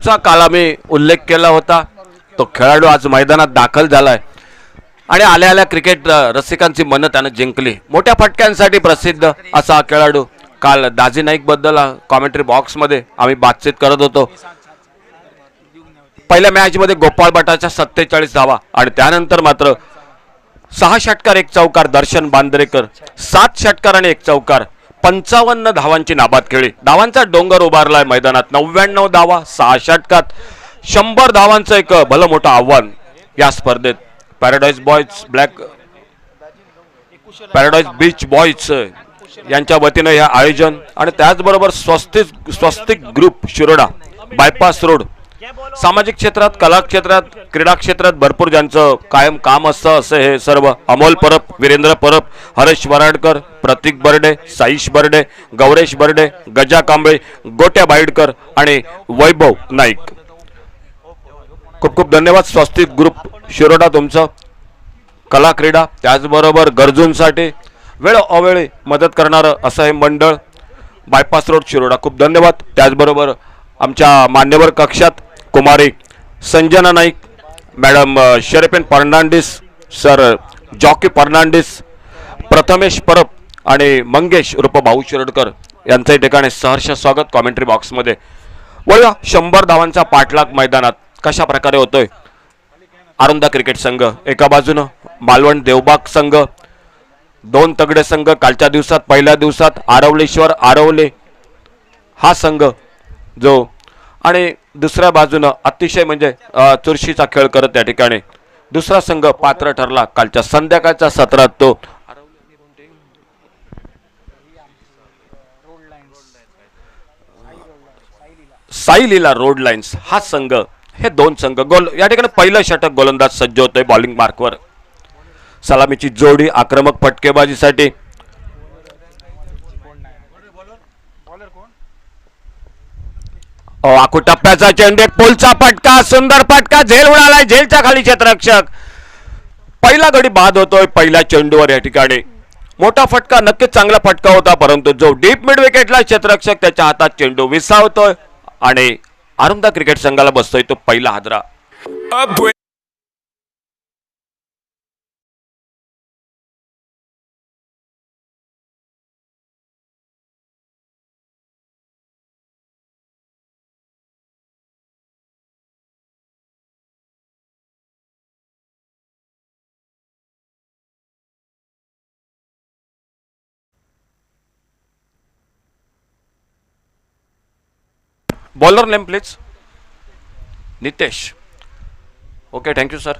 चा काल आम्ही उल्लेख केला होता. तो खेळाडू आज मैदानात दाखल झालाय आणि आल्या आल्या क्रिकेट रसिकांची मनं त्यानं जिंकली. मोठ्या फटक्यांसाठी प्रसिद्ध असा हा खेळाडू. काल दाजी नाईक बद्दल कॉमेंट्री बॉक्स मध्ये आम्ही बातचीत करत होतो. पहिल्या मॅच मध्ये गोपाळ भट्टाच्या 47 धावा आणि त्यानंतर मात्र 6 षटकार 1 चौकार दर्शन बांद्रेकर, 7 षटकार आणि 1 चौकार, 55 धावांची नाबाद खेळी. धावांचा डोंगर उभारलाय मैदानात. 99 धावा 6 षटकात 100 धावांचं एक भलं मोठं आव्हान या स्पर्धेत. Paradise boys black paradise beach boys यांच्या वतीनं हे आयोजन आणि त्याचबरोबर स्वस्तिक ग्रुप शिरोडा बायपास रोड सामाजिक क्षेत्रात कला क्षेत्रात क्रीडा क्षेत्रात भरपूर ज्यांचं कायम काम असतं असं हे सर्व अमोल परब वीरेंद्र परब हरेश वराडकर प्रतीक बर्डे साईश बर्डे गौरेश बर्डे गजा कांबळे गोट्या बाईडकर आणि वैभव नाईक खूप खूप धन्यवाद. स्वस्तिक ग्रुप शिरोडा तुमचं कला क्रीडा त्याचबरोबर गरजूंसाठी वेळ अवेळी मदत करणारं असं हे मंडळ बायपास रोड शिरोडा खूप धन्यवाद. त्याचबरोबर आमच्या मान्यवर कक्षात कुमारी संजना नाईक मॅडम शरेपेन फर्नांडिस सर जॉकी फर्नांडिस प्रथमेश परब आणि मंगेश उर्फ भाऊ शिरोडकर यांचं ठिकाणी सहर्ष स्वागत. कॉमेंट्री बॉक्समध्ये वळूया 100 धावांचा पाठलाग मैदानात कशा प्रकारे होतोय. आरुंदा क्रिकेट संघ एका बाजूनं मालवण देवबाग संघ 2 तगडे संघ कालच्या दिवसात पहिल्या दिवसात आरवलेश्वर आरवले हा संघ जो आणि दुसऱ्या बाजूनं अतिशय म्हणजे चुरशीचा खेळ करत त्या ठिकाणी दुसरा संघ पात्र ठरला कालच्या संध्याकाळच्या सत्रात तो साई लीला रोड लाईन्स हा संघ. हे 2 संघ गोल या ठिकाणी पहिलं षटक गोलंदाज सज्ज होतोय बॉलिंग मार्कवर. सलामीची जोडी आक्रमक फटकेबाजीसाठी आखू टप्प्याचा चेंडू पोलचा फटका सुंदर फटका झेल उडालाय झेलच्या खाली क्षेत्ररक्षक पहिला गडी बाद होतोय पहिल्या चेंडूवर. या ठिकाणी मोठा फटका नक्कीच चांगला फटका होता परंतु जो डीप मिड विकेटला क्षेत्ररक्षक त्याच्या हातात चेंडू विसावतोय आणि आरुंदा क्रिकेट संघाला बसतोय तो पहिला हादरा. Bowler name please. Nitesh. Okay thank you sir.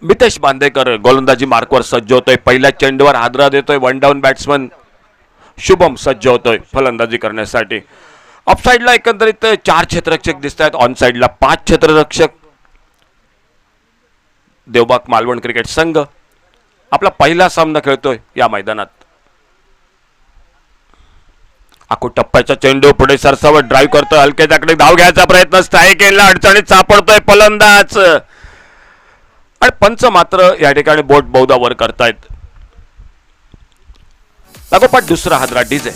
Mitesh Bandekar गोलंदाजी मार्कवर सज्ज होतोय पहिल्या चेंडूवर हादरा देतोय. 1 डाऊन बॅट्समन शुभम सज्ज होतोय फलंदाजी करण्यासाठी. ऑफ साइडला एकंदरीत 4 क्षेत्ररक्षक दिसत आहेत ऑन साइडला 5 क्षेत्ररक्षक. देवबाग मालवण क्रिकेट संघ आपला पहिला सामना खेळतोय या मैदानात. आखू टप्प्याचा चेंडू पुढे सरसावत ड्राईव्ह करतोय हलके त्याकडे धाव घ्यायचा प्रयत्न स्ट्राईक केला अडचणीत सापडतोय फलंदाज आणि पंच मात्र या ठिकाणी बोट बहुधा वर करतायत. लागोपाठ दुसरा हादरा डीजे.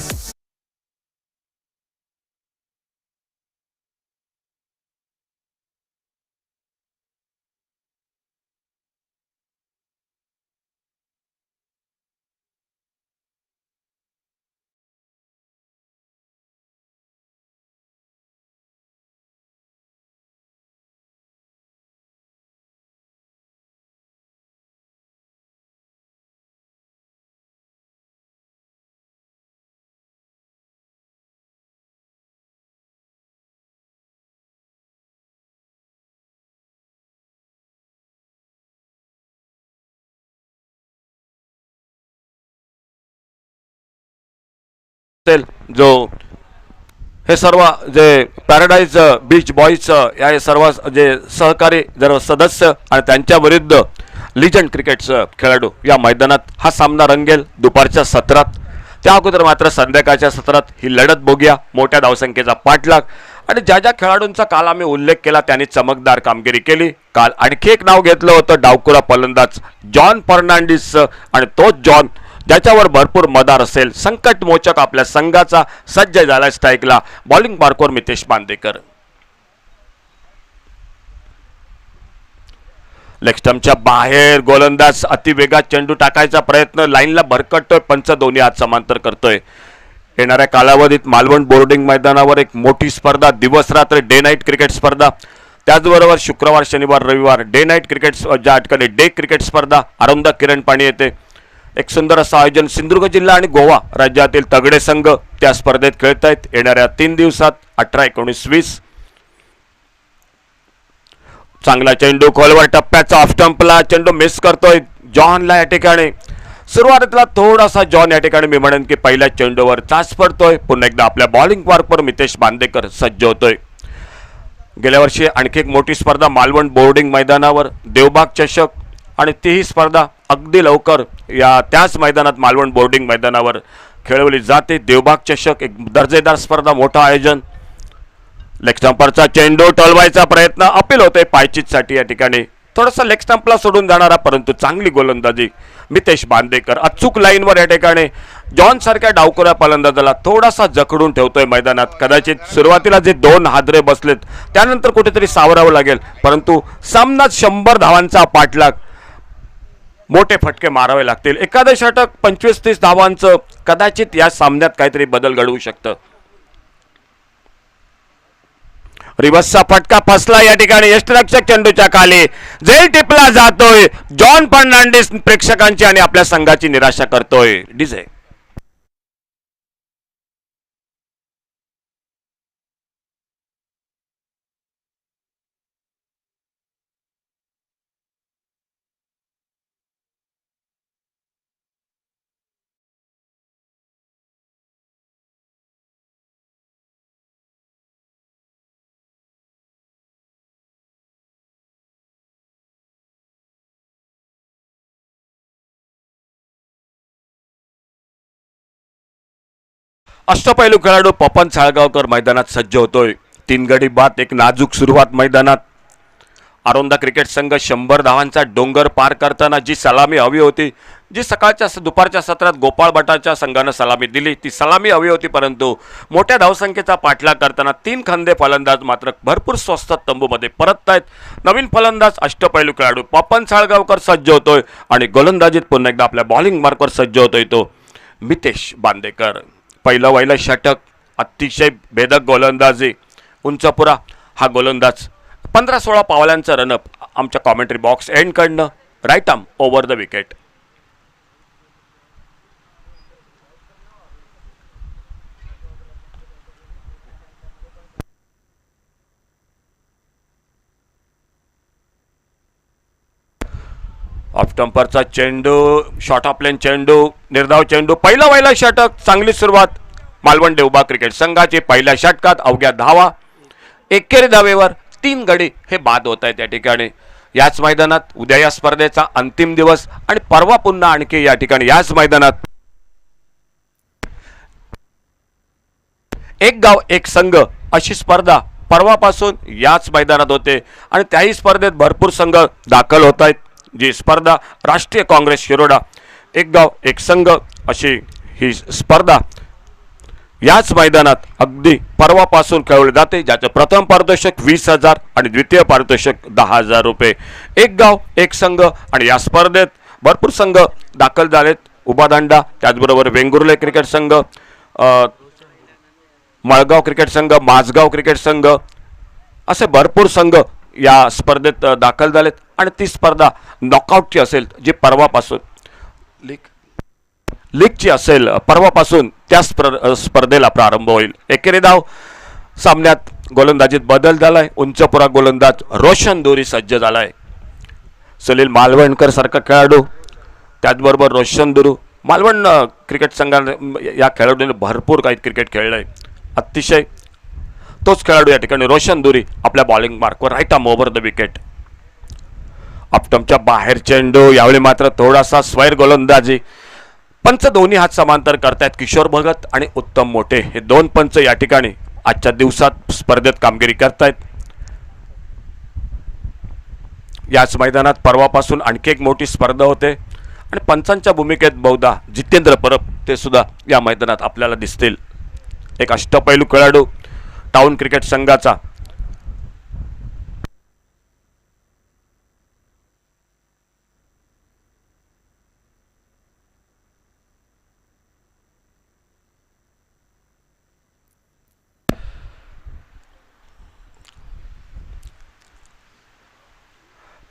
जो हे सर्व जे पॅराडाईज बीच बॉईज या सर्व जे सहकारी जर सदस्य आणि त्यांच्या विरुद्ध लिजंड क्रिकेटचं खेळाडू या मैदानात हा सामना रंगेल दुपारच्या सत्रात. त्या अगोदर मात्र संध्याकाळच्या सत्रात ही लढत बघूया. मोठ्या धावसंख्येचा पाठलाग आणि ज्या ज्या खेळाडूंचा काल आम्ही उल्लेख केला त्यांनी चमकदार कामगिरी केली. काल आणखी एक नाव घेतलं होतं डावकुरा फलंदाज जॉन फर्नांडिस आणि तोच जॉन ज्याच्यावर भरपूर मदार असेल. संकटमोचक आपल्या संघाचा सज्ज झाला स्ट्राईकला बॉलिंग मार्कवर मितेश बांदेकर. लेग स्टंपच्या बाहेर गोलंदाज अतिवेगात चेंडू टाकायचा प्रयत्न लाईनला भरकटतोय. पंच दोन्ही हात समांतर करतोय. येणाऱ्या कालावधीत मालवण बोर्डिंग मैदानावर एक मोठी स्पर्धा दिवस रात्र डे नाईट क्रिकेट स्पर्धा त्याचबरोबर शुक्रवार शनिवार रविवार डे नाईट क्रिकेट ज्या ठिकाणी डे क्रिकेट स्पर्धा आरुंदा किरण पाणी येते. एक सुंदर असं आयोजन सिंधुदुर्ग जिल्हा आणि गोवा राज्यातील तगडे संघ त्या स्पर्धेत खेळत आहेत. येणाऱ्या 3 दिवसात 18, 19, 20 चांगला चेंडू खोलवर टप्प्याचा ऑफ स्टंपला चेंडू मिस करतोय जॉनला या ठिकाणी. सुरुवातीला थोडासा जॉन या ठिकाणी मी म्हणेन की पहिल्या चेंडूवर चाच पडतोय. पुन्हा एकदा आपल्या बॉलिंग मार्कवर मितेश बांदेकर सज्ज होतोय. गेल्या वर्षी आणखी एक मोठी स्पर्धा मालवण बोर्डिंग मैदानावर देवबाग चषक, आणि तीही स्पर्धा अगदी लवकर या त्याच मैदानात मालवण बोर्डिंग मैदानावर खेळवली जाते. देवबाग चषक एक दर्जेदार स्पर्धा, मोठं आयोजन. लेग स्टंपरचा चेंडू टोलवायचा प्रयत्न, अपील होते पायचीतसाठी या ठिकाणी. थोडासा लेग स्टंपला सोडून जाणारा परंतु चांगली गोलंदाजी मितेश बांदेकर. अचूक लाईनवर या ठिकाणी जॉन सारख्या डावखोऱ्या फलंदाजाला थोडासा जखडून ठेवतोय मैदानात. कदाचित सुरुवातीला जे 2 हादरे बसलेत त्यानंतर कुठेतरी सावरावं लागेल, परंतु सामन्यात 100 धावांचा पाठलाग, मोठे फटके मारावे लागतील. एखादं षटक 25-30 धावांचं कदाचित या सामन्यात काहीतरी बदल घडवू शकतं. रिव्हर्सचा फटका फसला या ठिकाणी. यष्टिरक्षक चेंडूच्या खाली झेल टिपला जातोय. जॉन फर्नांडिस प्रेक्षकांची आणि आपल्या संघाची निराशा करतोय. डीजे अष्टपैलू खेळाडू पपन साळगावकर मैदानात सज्ज होतोय. 3 गडी बाद, एक नाजूक सुरुवात मैदानात. आरोंदा क्रिकेट संघ 100 धावांचा डोंगर पार करताना जी सलामी हवी होती, जी सकाळच्या दुपारच्या सत्रात गोपाळ भटाच्या संघानं सलामी दिली, ती सलामी हवी होती, परंतु मोठ्या धावसंख्येचा पाठलाग करताना 3 खंदे फलंदाज मात्र भरपूर स्वस्त तंबूमध्ये परततायत. नवीन फलंदाज अष्टपैलू खेळाडू पपन साळगावकर सज्ज होतोय आणि गोलंदाजीत पुन्हा एकदा आपल्या बॉलिंग मार्कवर सज्ज होतोय तो मितेश बांदेकर. पहिलं षटक, अतिशय भेदक गोलंदाजी, उंचपुरा हा गोलंदाज. 15-16 पावलांचा रनअप आमच्या कॉमेंट्री बॉक्स एंडकडनं. Right arm over the wicket. Off स्टंपरचा चेंडू, शॉर्ट ऑफ लेन चेंडू, निर्धाव चेंडू. पहिलं षटक, चांगली सुरुवात मालवण देवबाग क्रिकेट संघाची. पहिल्या षटकात अवघ्या धावा, एकेरी धावेवर 3 गडी हे बाद होत आहेत या ठिकाणी. याच मैदानात उद्या या स्पर्धेचा अंतिम दिवस आणि परवा पुन्हा आणखी या ठिकाणी याच मैदानात एक गाव एक संघ अशी स्पर्धा परवापासून याच मैदानात होते आणि त्याही स्पर्धेत भरपूर संघ दाखल होत आहेत. जी स्पर्धा राष्ट्रीय काँग्रेस शिरोडा एक गाव एक संघ अशी ही स्पर्धा याच मैदानात अगदी परवापासून खेळवली जाते, ज्याचं प्रथम पारितोषिक 20,000 आणि द्वितीय पारितोषिक 10,000 रुपये. एक गाव एक संघ आणि या स्पर्धेत भरपूर संघ दाखल झालेत. उभादांडा, त्याचबरोबर वेंगुर्ले क्रिकेट संघ, मळगाव क्रिकेट संघ, माझगाव क्रिकेट संघ असे भरपूर संघ या स्पर्धेत दाखल झालेत आणि ती स्पर्धा नॉकआउटची असेल, जी परवापासून लीगची असेल. परवापासून त्या स्पर्धेला प्रारंभ होईल. एकेरी धाव सामन्यात गोलंदाजीत बदल झालाय. उंचपुरा गोलंदाज रोशन दोरी सज्ज झालाय. सुनील मालवणकर सारखा खेळाडू, त्याचबरोबर रोशन दुरू. मालवण क्रिकेट संघाने या खेळाडूने भरपूर काही क्रिकेट खेळलंय. अतिशय तोच खेळाडू या ठिकाणी रोशन दुरी आपल्या बॉलिंग मार्कवर. Right arm over the wicket. ऑफस्टंपच्या बाहेर चेंडू. यावेळी मात्र थोडासा स्वैर गोलंदाजी. पंच दोन्ही हात समांतर करतायत. किशोर भगत आणि उत्तम मोठे हे 2 पंच या ठिकाणी आजच्या दिवसात स्पर्धेत कामगिरी करतायत. याच मैदानात परवापासून आणखी एक मोठी स्पर्धा होते आणि पंचांच्या भूमिकेत बहुधा जितेंद्र परब ते सुद्धा या मैदानात आपल्याला दिसतील. एक अष्टपैलू खेळाडू टाउन क्रिकेट संघाचा.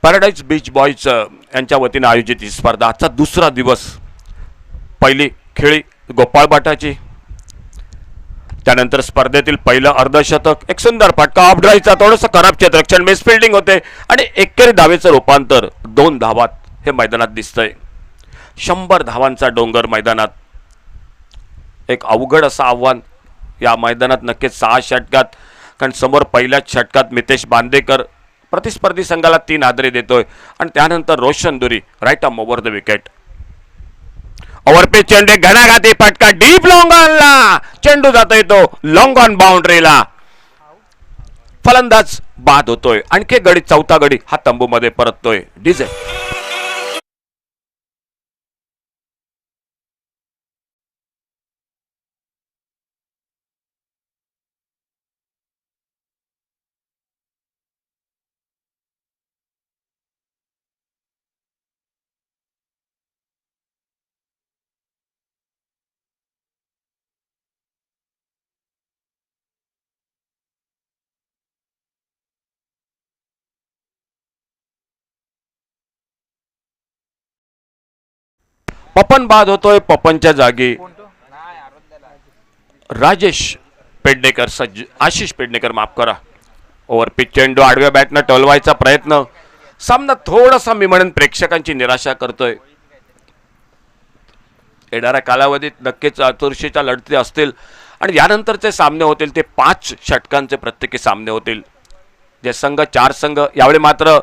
पॅराडाईज बीच बॉयज यांच्या वतीने आयोजित ही स्पर्धा. आजचा दुसरा दिवस. पहिली खेळी गोपाळ बाटाची, त्यानंतर स्पर्धेतील पहिलं अर्धशतक, एक सुंदर फटका ऑफ ड्राईव्हचा, थोडंसं खराब क्षेत्ररक्षण, मिसफिल्डिंग होते आणि एकेरी धावेचं रूपांतर 2 धावात हे मैदानात दिसतंय. 100 धावांचा डोंगर मैदानात, एक अवघड असं आव्हान या मैदानात नक्कीच 6 षटकात, कारण समोर पहिल्याच षटकात मितेश बांदेकर प्रतिस्पर्धी संघाला 3 हादरे देतोय आणि त्यानंतर Roshan Duri right arm over the wicket. Overpitch चेंडू, घणाघाती फटका, डीप लॉंग ऑनला चेंडू जातोय तो लॉंग ऑन बाउंड्रीला, फलंदाज बाद होतोय. आणखी गडी, चौथा गडी हा तंबूमध्ये परततोय. डीजे पपन बाद होतोय. पपनच्या जागी राजेश पेडणेकर सज्ज, आशिष पेडणेकर माफ करा. ओव्हरपिच चेंडू आडव्या बॅटनं टोलवायचा प्रयत्न, सामना थोडासा मी म्हणेन प्रेक्षकांची निराशा करतोय. येणाऱ्या कालावधीत नक्कीच चतुर्शीच्या लढती असतील आणि यानंतरचे सामने होतील ते 5 षटकांचे प्रत्येकी सामने होतील. जे संघ 4 संघ यावेळी मात्र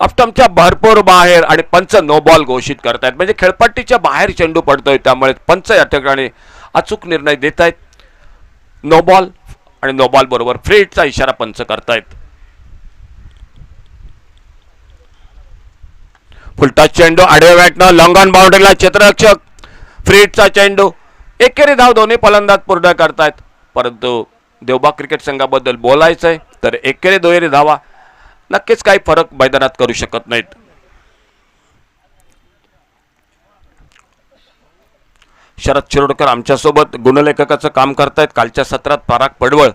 अफ्टमच्या भरपूर बाहेर आणि पंच नो बॉल घोषित करतायत, म्हणजे खेळपट्टीच्या बाहेर चेंडू पडतोय, त्यामुळे पंच या ठिकाणी अचूक निर्णय देत आहेत. नो बॉल आणि नो बॉल बरोबर फ्री हिटचा इशारा पंच करतायत. फुलटॉस चेंडू आडव्या बॅटनं लॉंग ऑन बाउंड्रीला, क्षेत्ररक्षक, फ्री हिटचा चेंडू, एकेरी धाव दोन्ही फलंदाज पूर्ण करतायत. परंतु देवबाग क्रिकेट संघाबद्दल बोलायचंय तर एकेरी दुहेरी धावा नक्कीच काही फरक मैदानात करू शकत नाहीत. शरद शिरोडकर आमच्यासोबत गुणलेखकाचं काम करतायत. कालच्या सत्रात पराग पडवळ,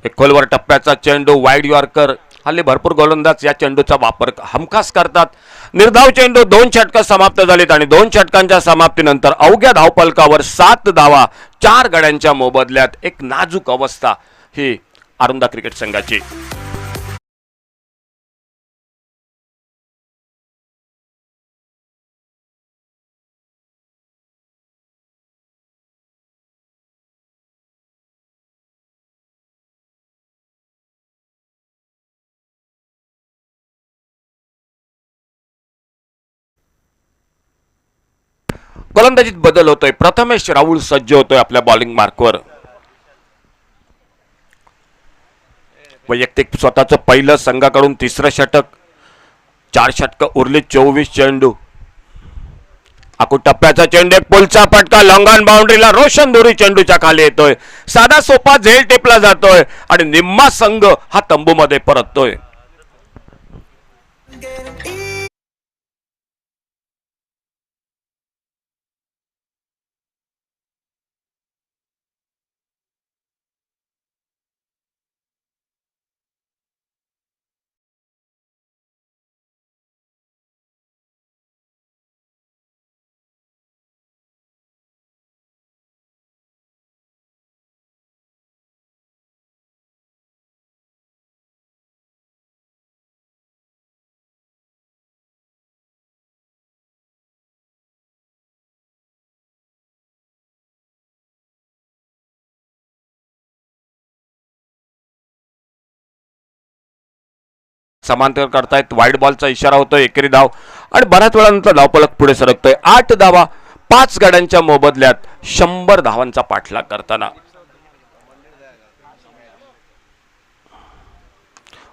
एक खोलवर टप्प्याचा चेंडू, वाईड यॉर्कर, हल्ली भरपूर गोलंदाज या चेंडूचा वापर हमखास करतात. निर्धाव चेंडू, 2 षटकं समाप्त झालीत आणि 2 षटकांच्या समाप्तीनंतर अवघ्या धावफलकावर 7 धावा 4 गड्यांच्या मोबदल्यात. एक नाजूक अवस्था ही आरुंदा क्रिकेट संघाची. गोलंदाजीत बदल होतोय. प्रथमेश राहुल सज्ज होतोय आपल्या बॉलिंग मार्कवर. वैयक्तिक स्वतःचं पहिलं संघाकडून 3रं षटक, 4 षटकं उरली, 24 चेंडू. आकू टप्प्याचा चेंडू, एक पुलचा फटका, लॉंग ऑन बाउंड्रीला, रोशन दुरी चेंडूच्या खाली येतोय. साधा सोपा झेल टिपला जातोय आणि निम्मा संघ हा तंबूमध्ये परततोय. समांतर करतायत. वाईड बॉलचा इशारा होतोय. एकेरी धाव आणि बऱ्याच वेळानंतर धावफलक पुढे सरकतोय. 8 धावा 5 गड्यांच्या मोबदल्यात 100 धावांचा पाठलाग करताना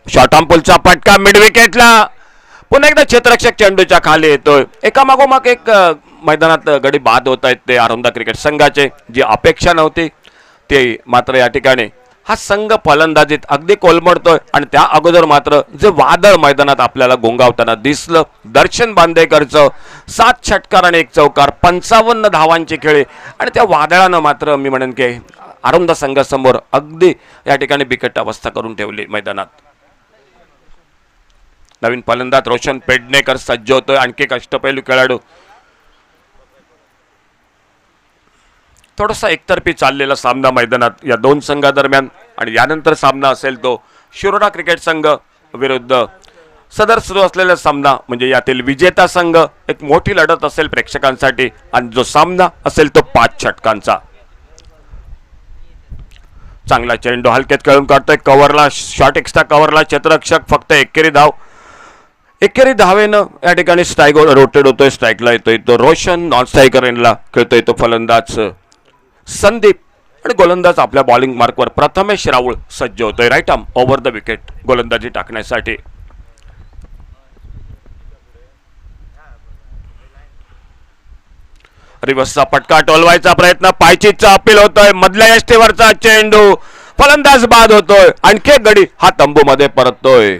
शॉर्ट आर्म पुलचा फटका मिड विकेटला, पुन्हा एकदा क्षेत्ररक्षक चेंडूच्या खाली येतोय. एकामागोमाग एक मैदानात गडी बाद होत आहेत ते आरुंदा क्रिकेट संघाचे. जी अपेक्षा नव्हती ते मात्र या ठिकाणी हा संघ फलंदाजीत अगदी कोलमडतोय आणि त्या अगोदर मात्र जे वादळ मैदानात आपल्याला गोंगावताना दिसलं, दर्शन बांदेकरचं 7 षटकार आणि 1 चौकार, 55 धावांची खेळी आणि त्या वादळानं मात्र मी म्हणेन की आरुंदा संघासमोर अगदी या ठिकाणी बिकट अवस्था करून ठेवली मैदानात. नवीन फलंदाज रोशन पेडणेकर सज्ज होतोय. आणखी एक अष्टपैलू खेळाडू, थोडासा एकतर्फी चाललेला सामना मैदानात या दोन संघादरम्यान आणि यानंतर सामना असेल तो शिरोडा क्रिकेट संघ विरुद्ध सदर सुरू असलेला सामना म्हणजे यातील विजेता संघ. एक मोठी लढत असेल प्रेक्षकांसाठी आणि जो सामना असेल तो 5 षटकांचा. चांगला चेंडू हलक्यात खेळून काढतोय कव्हरला, शॉर्ट एक्स्ट्रा कव्हरला क्षेत्ररक्षक फक्त एकेरी धाव. एकेरी धावेनं या ठिकाणी स्ट्राईक रोटेट होतोय, स्ट्राईकला येतोय तो रोशन, नॉन स्ट्रायकर एंडला खेळतोय तो फलंदाज संदीप आणि गोलंदाज आपल्या बॉलिंग मार्कवर प्रथमेश राऊळ सज्ज होतोय right arm over the wicket गोलंदाजी टाकण्यासाठी. रिव्हर्सचा पटका टोलवायचा प्रयत्न, पायचीचा अपील होतोय, मधल्या यष्टीवरचा चेंडू, फलंदाज बाद होतोय, आणखी एक गडी हा तंबू मध्ये परततोय.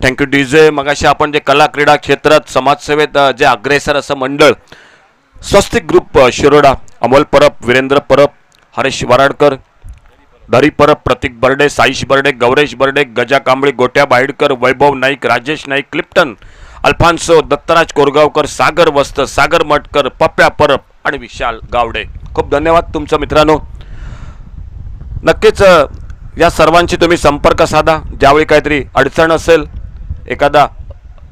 Thank you DJ. मगाशी आपण जे कला क्रीडा क्षेत्रात समाजसेवेत जे अग्रेसर असं मंडळ स्वस्तिक ग्रुप शिरोडा, अमोल परब, वीरेंद्र परब, हरीश वराडकर, धरी परब, प्रतीक बर्डे, साईश बर्डे, गौरेश बर्डे, गजा कांबळे, गोट्या बाहेडकर, वैभव नाईक, राजेश नाईक, क्लिप्टन अल्फान्सो, दत्तराज कोरगावकर, सागर वस्त, सागर मटकर, पप्प्या परब आणि विशाल गावडे. खूप धन्यवाद तुमचं मित्रांनो. नक्कीच या सर्वांशी तुम्ही संपर्क साधा ज्यावेळी काहीतरी अडचण असेल, एखादा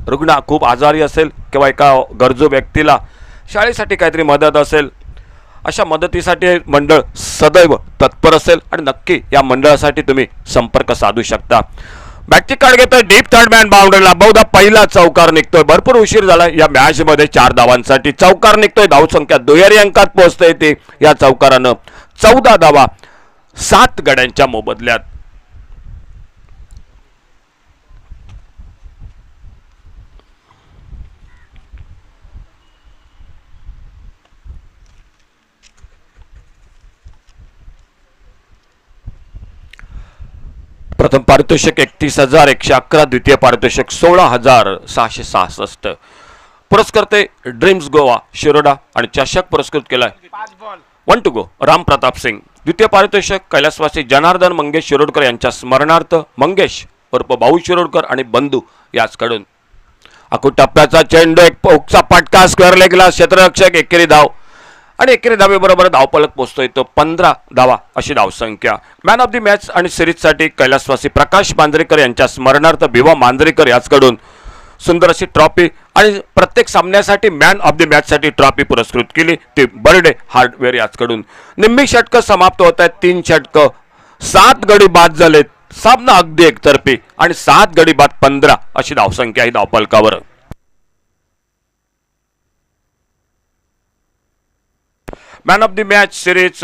रुग्ण खूप आजारी असेल किंवा एका गरजू व्यक्तीला शाळेसाठी काहीतरी मदत असेल, अशा मदतीसाठी मंडळ सदैव तत्पर असेल आणि नक्की या मंडळासाठी तुम्ही संपर्क साधू शकता. बॅटची कार्ड घेतोय डीप थर्ड मॅन बाउंड्रीला, बहुधा पहिला चौकार निघतोय. भरपूर उशीर झाला या मॅच मध्ये 4 धावांसाठी. चौकार निघतोय, धावसंख्या दुहेरी अंकात पोहोचते येते या चौकारानं. 14 धावा 7 गड्यांच्या मोबदल्यात. प्रथम पारितोषिक 31,111, द्वितीय पारितोषिक 16,666. पुरस्कर्ते ड्रीम्स गोवा शिरोडा आणि चषक पुरस्कृत केलाय 5 ball 1 to go Ram Pratap Singh. द्वितीय पारितोषिक कैलासवासी जनार्दन मंगेश शिरोडकर यांच्या स्मरणार्थ मंगेश उर्फ भाऊ शिरोडकर आणि बंधू याचकडून. अकू टप्प्याचा चेंडू, एक पोकचा फटका, स्क्वेअर लेगला, क्षेत्ररक्षक एकेरी धाव आणि एकेरी धावेबरोबर धावफलक पोहोचतोय तो 15 धावा अशी धावसंख्या. मॅन ऑफ द मॅच आणि सिरीजसाठी कैलासवासी प्रकाश मांजरेकर यांच्या स्मरणार्थ भिवा मांजरेकर याचकडून सुंदर अशी ट्रॉफी आणि प्रत्येक सामन्यासाठी मॅन ऑफ द मॅचसाठी ट्रॉफी पुरस्कृत केली ती बर्डे हार्डवेअर याचकडून. निम्मी षटकं समाप्त होत आहेत. 3 षटकं, 7 गडी बाद झालेत. सामना अगदी एकतर्फी आणि 7 गडी बाद 15 अशी धावसंख्या ही धावफलकावर. Man of the match series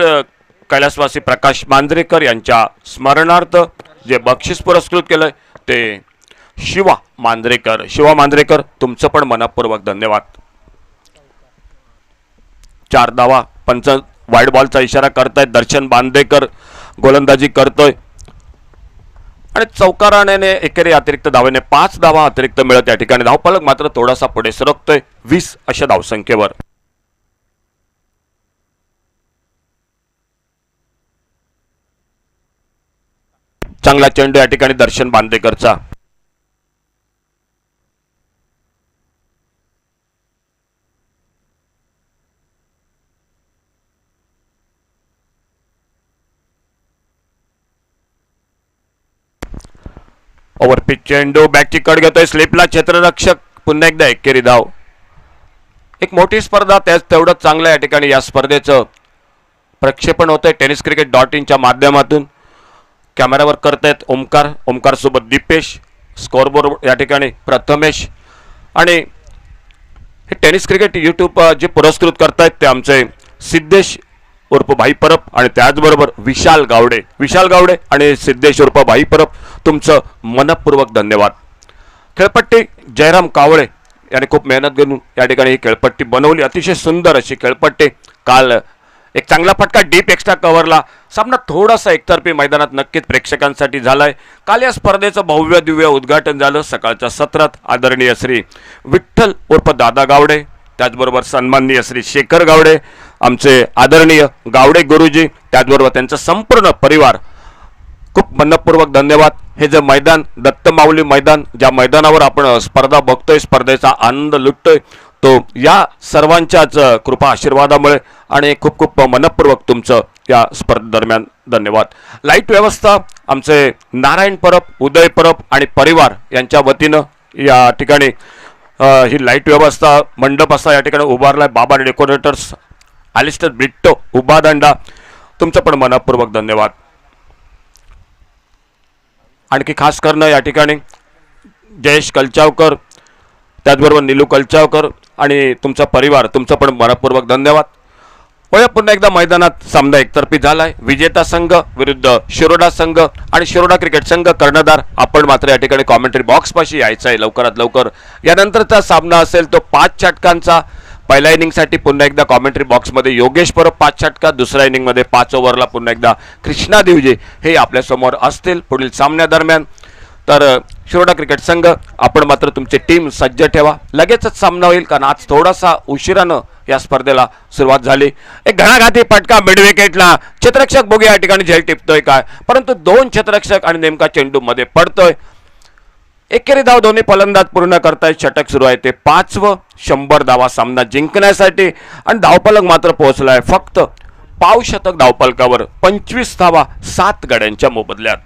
कैलासवासी प्रकाश मांजरेकर यांच्या स्मरणार्थ जे बक्षीस पुरस्कृत केलंय ते शिवा मांजरेकर. शिवा मांजरेकर तुमचं पण मनपूर्वक धन्यवाद. 4 धावा, पंच वाईड बॉलचा इशारा करतायत. दर्शन बांदेकर गोलंदाजी करतोय आणि चौकाराने एकेरी अतिरिक्त धावेने 5 धावा अतिरिक्त मिळत या ठिकाणी धावफलक मात्र थोडासा पुढे सरकतोय 20 अशा धावसंख्येवर. चांगला चेंडू या ठिकाणी दर्शन बांदेकरचा. ओव्हर पिच चेंडू, बॅटची कड घेतोय, स्लिपला क्षेत्ररक्षक, पुन्हा एकदा एकेरी धाव. एक मोठी स्पर्धा, त्याच तेवढंच चांगलं या ठिकाणी या स्पर्धेचं प्रक्षेपण होतंय tenniscricket.in च्या माध्यमातून. कॅमेरावर करतायत ओमकार सोबत दीपेश, स्कोरबोर्ड या ठिकाणी प्रथमेश आणि हे टेनिस क्रिकेट यूट्यूब जे पुरस्कृत करतायत ते आमचे सिद्धेश उर्फ भाई परब आणि त्याचबरोबर विशाल गावडे आणि सिद्धेश उर्फ भाई परब तुमचं मनपूर्वक धन्यवाद. खेळपट्टी जयराम कावळे याने खूप मेहनत घेऊन या ठिकाणी ही खेळपट्टी बनवली. अतिशय सुंदर अशी खेळपट्टी. काल एक चांगला फटका डीप एक्स्ट्रा कव्हरला. सामना थोडासा एकतर्फी मैदानात नक्कीच प्रेक्षकांसाठी झालाय. काल या स्पर्धेचं भव्य दिव्य उद्घाटन झालं सकाळच्या सत्रात. आदरणीय श्री विठ्ठल उर्फ दादा गावडे, त्याचबरोबर सन्माननीय श्री शेखर गावडे, आमचे आदरणीय गावडे गुरुजी, त्याचबरोबर त्यांचा संपूर्ण परिवार, खूप मनपूर्वक धन्यवाद. हे जे मैदान दत्त माऊली मैदान, ज्या मैदानावर आपण स्पर्धा बघतोय, स्पर्धेचा आनंद लुटतोय, तो या सर्वांच्याच कृपा आशीर्वादामुळे आणि खूप खूप मनपूर्वक तुमचं या स्पर्धेदरम्यान धन्यवाद. लाईट व्यवस्था आमचे नारायण परब, उदय परब आणि परिवार यांच्या वतीनं या ठिकाणी ही लाईट व्यवस्था मंडप असा या ठिकाणी उभारलाय. बाबा डेकोरेटर्स, अलिस्टर ब्रिट्टो, उभा दंडा, तुमचं पण मनपूर्वक धन्यवाद. आणखी खास करणं या ठिकाणी जयेश कलचावकर, त्याचबरोबर नीलू कलचावकर आणि तुमचा परिवार, तुमचं पण मनपूर्वक धन्यवाद. वळ्या पुन्हा एकदा मैदानात सामना एकतर्फी झालाय. विजेता संघ विरुद्ध शिरोडा संघ आणि शिरोडा क्रिकेट संघ कर्णधार. आपण मात्र या ठिकाणी कॉमेंट्री बॉक्सपाशी यायचं आहे लवकरात लवकर. यानंतरचा सामना असेल तो 5 षटकांचा. पहिल्या इनिंगसाठी पुन्हा एकदा कॉमेंट्री बॉक्समध्ये योगेश परब 5 षटकात, दुसऱ्या इनिंगमध्ये 5 ओव्हरला पुन्हा एकदा कृष्णा देवजी हे आपल्यासमोर असतील पुढील सामन्यादरम्यान. तर शिरोडा क्रिकेट संघ, आपण मात्र तुमची टीम सज्ज ठेवा. लगेचच सामना होईल, कारण आज थोडासा उशिरानं या स्पर्धेला सुरुवात झाली. एक घणाघाती फटका मिड विकेटला. क्षेत्ररक्षक बघूया या ठिकाणी झेल टिपतोय काय, परंतु 2 क्षेत्ररक्षक आणि नेमका चेंडू मध्ये पडतोय. एकेरी धाव दोन्ही फलंदाज पूर्ण करतायत. षटक सुरू आहे ते 5वं. 100 धावा सामना जिंकण्यासाठी आणि धावफलक मात्र पोहोचलाय फक्त पावशतक धावफलकावर. 25 धावा 7 गड्यांच्या मोबदल्यात.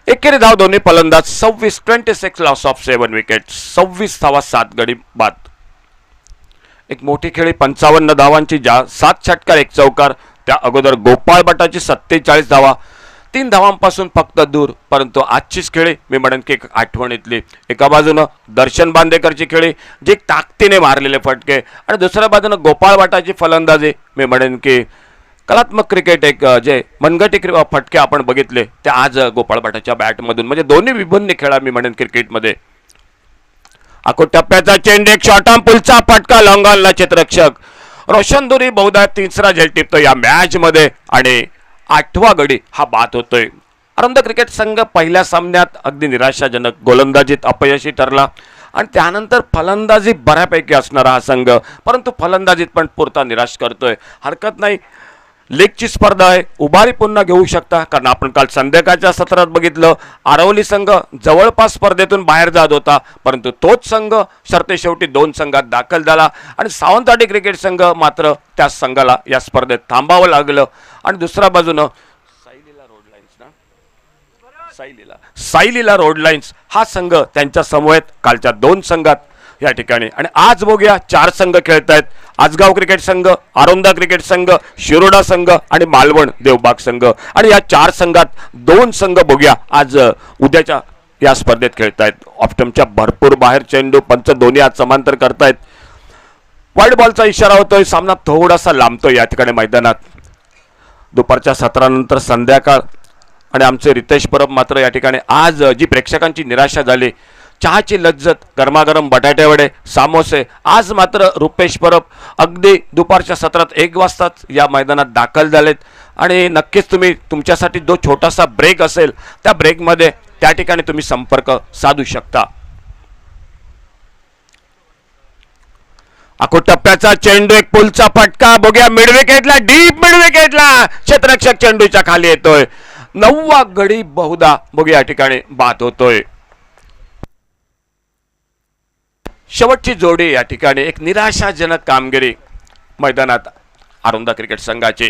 एकेरी धाव दोन्ही फलंदाज 26 लॉस ऑफ 7 विकेट. 26 धावा 7 गडी बाद. एक मोठी खेळी 55 धावांची, 7 षटकार 1 चौकार. त्या अगोदर गोपाळ भटाची 47 धावा, 3 धावांपासून फक्त दूर. परंतु आजचीच खेळी मी म्हणेन की एक आठवणीतली. एका बाजूनं दर्शन बांदेकरची खेळी, जे ताकदीने मारलेले फटके, आणि दुसऱ्या बाजूनं गोपाळ भटाची फलंदाजी. मी म्हणेन की कलात्मक क्रिकेट, एक जे मनगटी फटके आपण बघितले ते आज गोपाळ भटाच्या बॅटमधून, म्हणजे दोन्ही विभिन्न खेळा मी म्हणेन क्रिकेटमध्ये. आखो टप्प्याचा चेंडू, एक शॉर्ट आर्म पुलचा फटका, लॉंग ऑनला क्षेत्ररक्षक रोशन दुरी बहुधा 3रा झेल टिपतो या मॅच मध्ये आणि 8वा गडी हा बाद होतोय. आनंद क्रिकेट संघ पहिल्या सामन्यात अगदी निराशाजनक गोलंदाजीत अपयशी ठरला आणि त्यानंतर फलंदाजी बऱ्यापैकी असणारा हा संघ, परंतु फलंदाजीत पण पुरता निराश करतोय. हरकत नाही, लीगची स्पर्धा आहे, उभारी पुन्हा घेऊ शकता. कारण आपण काल संध्याकाळच्या सत्रात बघितलं, आरवली संघ जवळपास स्पर्धेतून बाहेर जात होता, परंतु तोच संघ शेवटी 2 संघात दाखल झाला आणि सावंतवाडी क्रिकेट संघ मात्र त्या संघाला या स्पर्धेत थांबावं लागलं. आणि दुसऱ्या बाजूनं साईलीला रोड लाईन्स हा संघ त्यांच्या समवेत कालच्या 2 संघात या ठिकाणी. आणि आज बघूया 4 संघ खेळत आहेत. आजगाव क्रिकेट संघ, आरोंदा क्रिकेट संघ, शिरोडा संघ आणि मालवण देवबाग संघ. आणि या 4 संघात 2 संघ बघूया आज उद्याच्या या स्पर्धेत खेळत आहेत. ऑप्टमच्या भरपूर बाहेर चेंडू, पंच दोन्ही आज समांतर करतायत. वाईड बॉलचा इशारा होतोय. सामना थोडासा लांबतोय या ठिकाणी मैदानात. दुपारच्या सत्रानंतर संध्याकाळ आणि आमचे रितेश परब मात्र या ठिकाणी आज जी प्रेक्षकांची निराशा झाली, चहाची लज्जत, गरमागरम बटाटेवडे, सामोसे, आज मात्र रुपेश परब अगदी दुपारच्या सत्रात 1 वाजताच या मैदानात दाखल झालेत. आणि नक्कीच तुम्ही तुमच्यासाठी जो छोटासा ब्रेक असेल त्या ब्रेकमध्ये त्या ठिकाणी तुम्ही संपर्क साधू शकता. आखो टप्प्याचा चेंडू, एक पुलचा फटका बघूया मिड विकेटला, डीप मिड विकेटला. क्षेत्ररक्षक चेंडूच्या खाली येतोय. 9वा गडी बहुधा बघूया या ठिकाणी बाद होतोय. शेवटची जोडी या ठिकाणी एक निराशाजनक कामगिरी मैदानात आरोंदा क्रिकेट संघाची.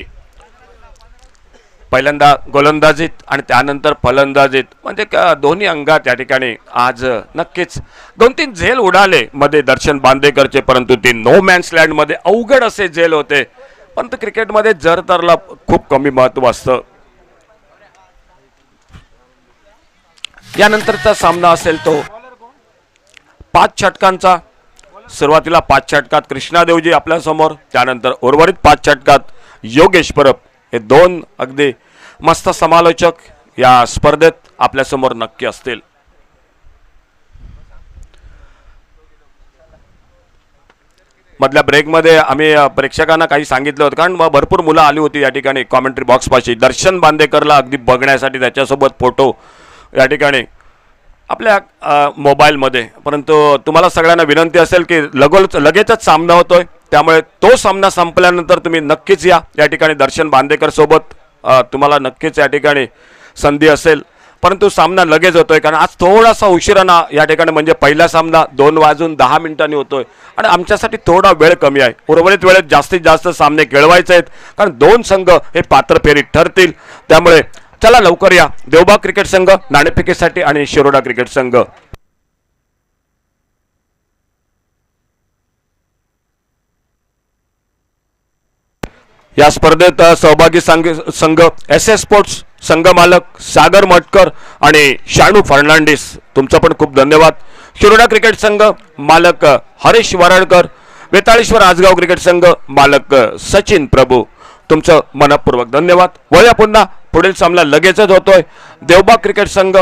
पहिल्यांदा गोलंदाजीत आणि त्यानंतर फलंदाजीत, म्हणजे दोन्ही अंगात या ठिकाणी आज नक्कीच 2-3 झेल उडाले मध्ये दर्शन बांदेकरचे, परंतु ते नो मॅन्स लँड मध्ये अवघड असे झेल होते. परंतु क्रिकेटमध्ये जर तरला खूप कमी महत्व असतं. यानंतरचा सामना असेल तो 5 षटकांचा. सुरुवातीला 5 षटकात कृष्णा देवजी आपल्या समोर, त्यानंतर उर्वरित 5 षटकात योगेश परब. हे 2 अगदी मस्त समालोचक या स्पर्धेत आपल्यासमोर नक्की असतील. मधल्या ब्रेकमध्ये आम्ही प्रेक्षकांना काही सांगितलं होतं, कारण भरपूर मुलं आली होती या ठिकाणी कॉमेंट्री बॉक्सपाशी दर्शन बांदेकरला अगदी बघण्यासाठी, त्याच्यासोबत फोटो या ठिकाणी आपल्या मोबाईलमध्ये. परंतु तुम्हाला सगळ्यांना विनंती असेल की लगेचच सामना होतोय, त्यामुळे तो सामना संपल्यानंतर तुम्ही नक्कीच या ठिकाणी दर्शन बांदेकर सोबत तुम्हाला नक्कीच या ठिकाणी संधी असेल. परंतु सामना लगेच होतोय, कारण आज थोडासा उशिराना या ठिकाणी म्हणजे पहिला सामना 2:10 होतोय आणि आमच्यासाठी थोडा वेळ कमी आहे. उर्वरित वेळेत जास्तीत जास्त सामने खेळवायचे आहेत, कारण दोन संघ हे पात्र फेरीत ठरतील. त्यामुळे चला लवकर या. देवबाग क्रिकेट संघ नाणेफेकीसाठी आणि शिरोडा क्रिकेट संघ. या स्पर्धेत सहभागी संघ SS स्पोर्ट्स संघ मालक सागर मटकर आणि शानू फर्नांडिस, तुमचं पण खूप धन्यवाद. शिरोडा क्रिकेट संघ मालक हरीश वराडकर, वेताळेश्वर आजगाव क्रिकेट संघ मालक सचिन प्रभू, तुमचं मनपूर्वक धन्यवाद. वळूया पुन्हा पुढील सामना लगेचच होतोय. देवबाग क्रिकेट संघ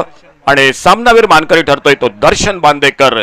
आणि सामनावीर मानकरी ठरतोय तो दर्शन बांदेकर.